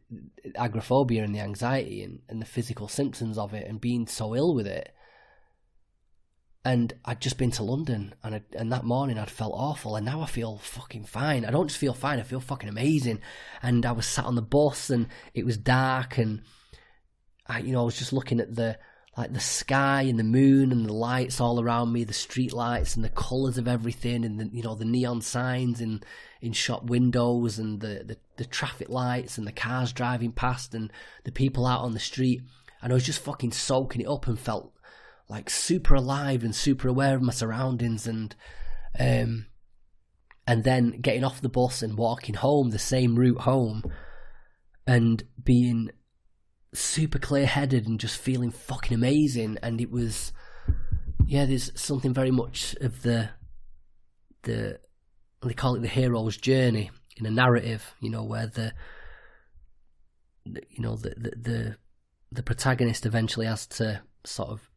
S1: agoraphobia and the anxiety and the physical symptoms of it and being so ill with it, and I'd just been to London, and that morning I'd felt awful, and now I feel fucking fine. I don't just feel fine, I feel fucking amazing. And I was sat on the bus, and it was dark, and I was just looking at the sky and the moon and the lights all around me, the street lights and the colours of everything, and the neon signs in shop windows, and the traffic lights and the cars driving past and the people out on the street. And I was just fucking soaking it up and felt like super alive and super aware of my surroundings. And then getting off the bus and walking home, the same route home, and being super clear-headed and just feeling fucking amazing. And it was, there's something very much of the they call it the hero's journey in a narrative, where the protagonist eventually has to sort of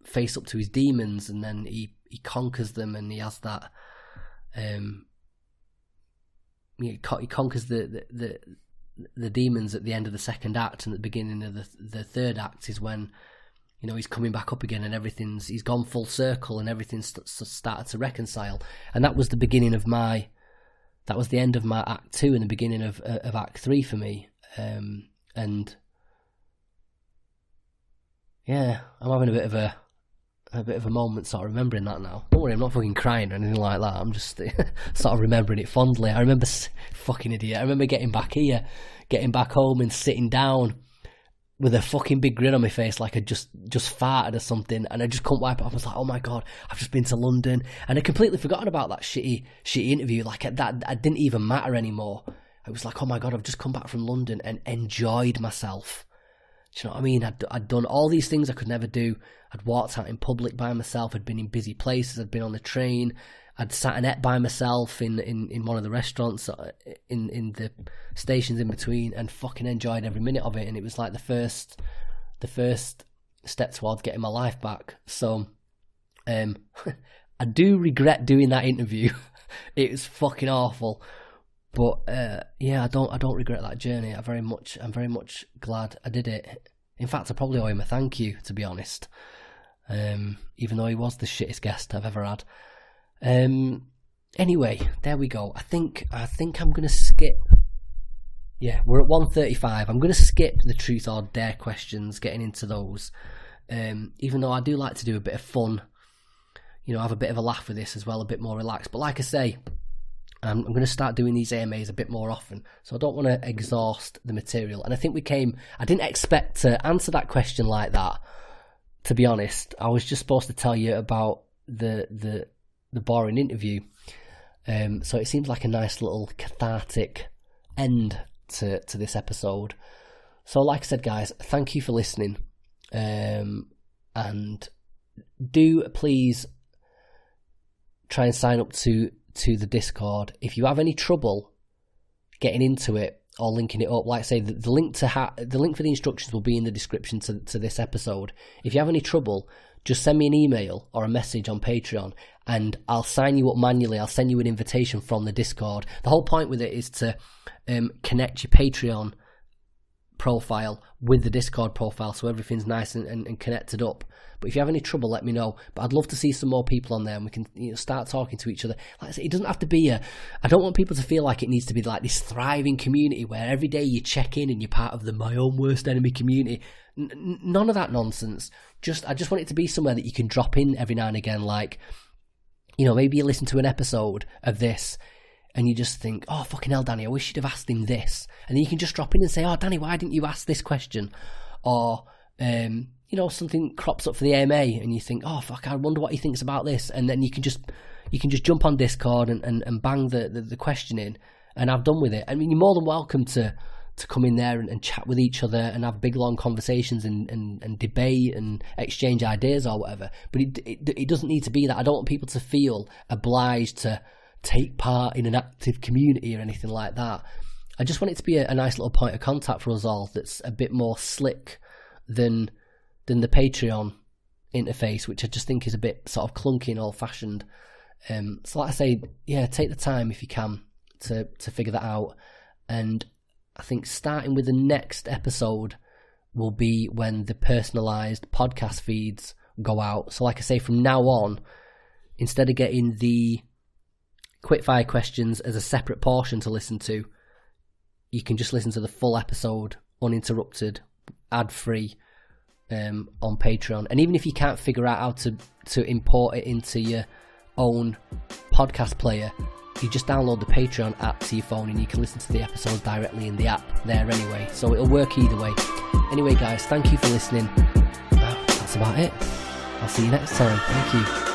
S1: face up to his demons, and then he conquers them, and he has that he conquers the the demons at the end of the second act and at the beginning of the third act is when, you know, he's coming back up again and he's gone full circle and everything's started to reconcile. And that was the beginning of that was the end of my Act 2 and the beginning of Act 3 for me. And yeah, I'm having a bit of a moment sort of remembering that now. Don't worry, I'm not fucking crying or anything like that. I'm just sort of remembering it fondly. I remember, fucking idiot, I remember getting back home and sitting down with a fucking big grin on my face like I just farted or something, and I just couldn't wipe it off. I was like, oh my god, I've just been to London, and I completely forgotten about that shitty interview. Like that didn't even matter anymore. I was like, oh my god, I've just come back from London and enjoyed myself. Do you know what I mean? I'd done all these things I could never do. I'd walked out in public by myself. I'd been in busy places. I'd been on the train. I'd sat and ate by myself in one of the restaurants in the stations in between, and fucking enjoyed every minute of it. And it was like the first step towards getting my life back. So I do regret doing that interview. It was fucking awful. But yeah, I don't regret that journey. I'm very much glad I did it. In fact, I probably owe him a thank you, to be honest. Even though he was the shittest guest I've ever had. Anyway, there we go. I think I'm gonna skip. Yeah, we're at 1:35. I'm gonna skip the truth or dare questions, getting into those. Even though I do like to do a bit of fun, you know, have a bit of a laugh with this as well, a bit more relaxed. But like I say, I'm going to start doing these AMAs a bit more often, so I don't want to exhaust the material. And I think I didn't expect to answer that question like that, to be honest. I was just supposed to tell you about the boring interview. So it seems like a nice little cathartic end to this episode. So like I said, guys, thank you for listening. And do please try and sign up to the Discord. If you have any trouble getting into it or linking it up, like I say, the link for the instructions will be in the description to this episode. If you have any trouble, just send me an email or a message on Patreon and I'll sign you up manually. I'll send you an invitation from the Discord. The whole point with it is to connect your Patreon profile with the Discord profile so everything's nice and connected up. But if you have any trouble, let me know. But I'd love to see some more people on there and we can, you know, start talking to each other. Like I say, it doesn't have to be I don't want people to feel like it needs to be like this thriving community where every day you check in and you're part of the my own worst enemy community. None of that nonsense. I just want it to be somewhere that you can drop in every now and again. Like, you know, maybe you listen to an episode of this and you just think, oh, fucking hell, Danny, I wish you'd have asked him this. And then you can just drop in and say, oh, Danny, why didn't you ask this question? Or, you know, something crops up for the AMA and you think, oh, fuck, I wonder what he thinks about this. And then you can just jump on Discord and bang the question in and have done with it. I mean, you're more than welcome to come in there and chat with each other and have big, long conversations and debate and exchange ideas or whatever. But it doesn't need to be that. I don't want people to feel obliged to take part in an active community or anything like that. I just want it to be a nice little point of contact for us all that's a bit more slick than the Patreon interface, which I just think is a bit sort of clunky and old-fashioned. So like I say, yeah, take the time if you can to figure that out. And I think starting with the next episode will be when the personalised podcast feeds go out. So like I say, from now on, instead of getting the quickfire questions as a separate portion to listen to, you can just listen to the full episode uninterrupted, ad-free, on Patreon. And even if you can't figure out how to import it into your own podcast player, you just download the Patreon app to your phone and you can listen to the episodes directly in the app there anyway. So it'll work either way. Anyway, guys, thank you for listening. That's about it. I'll see you next time. Thank you.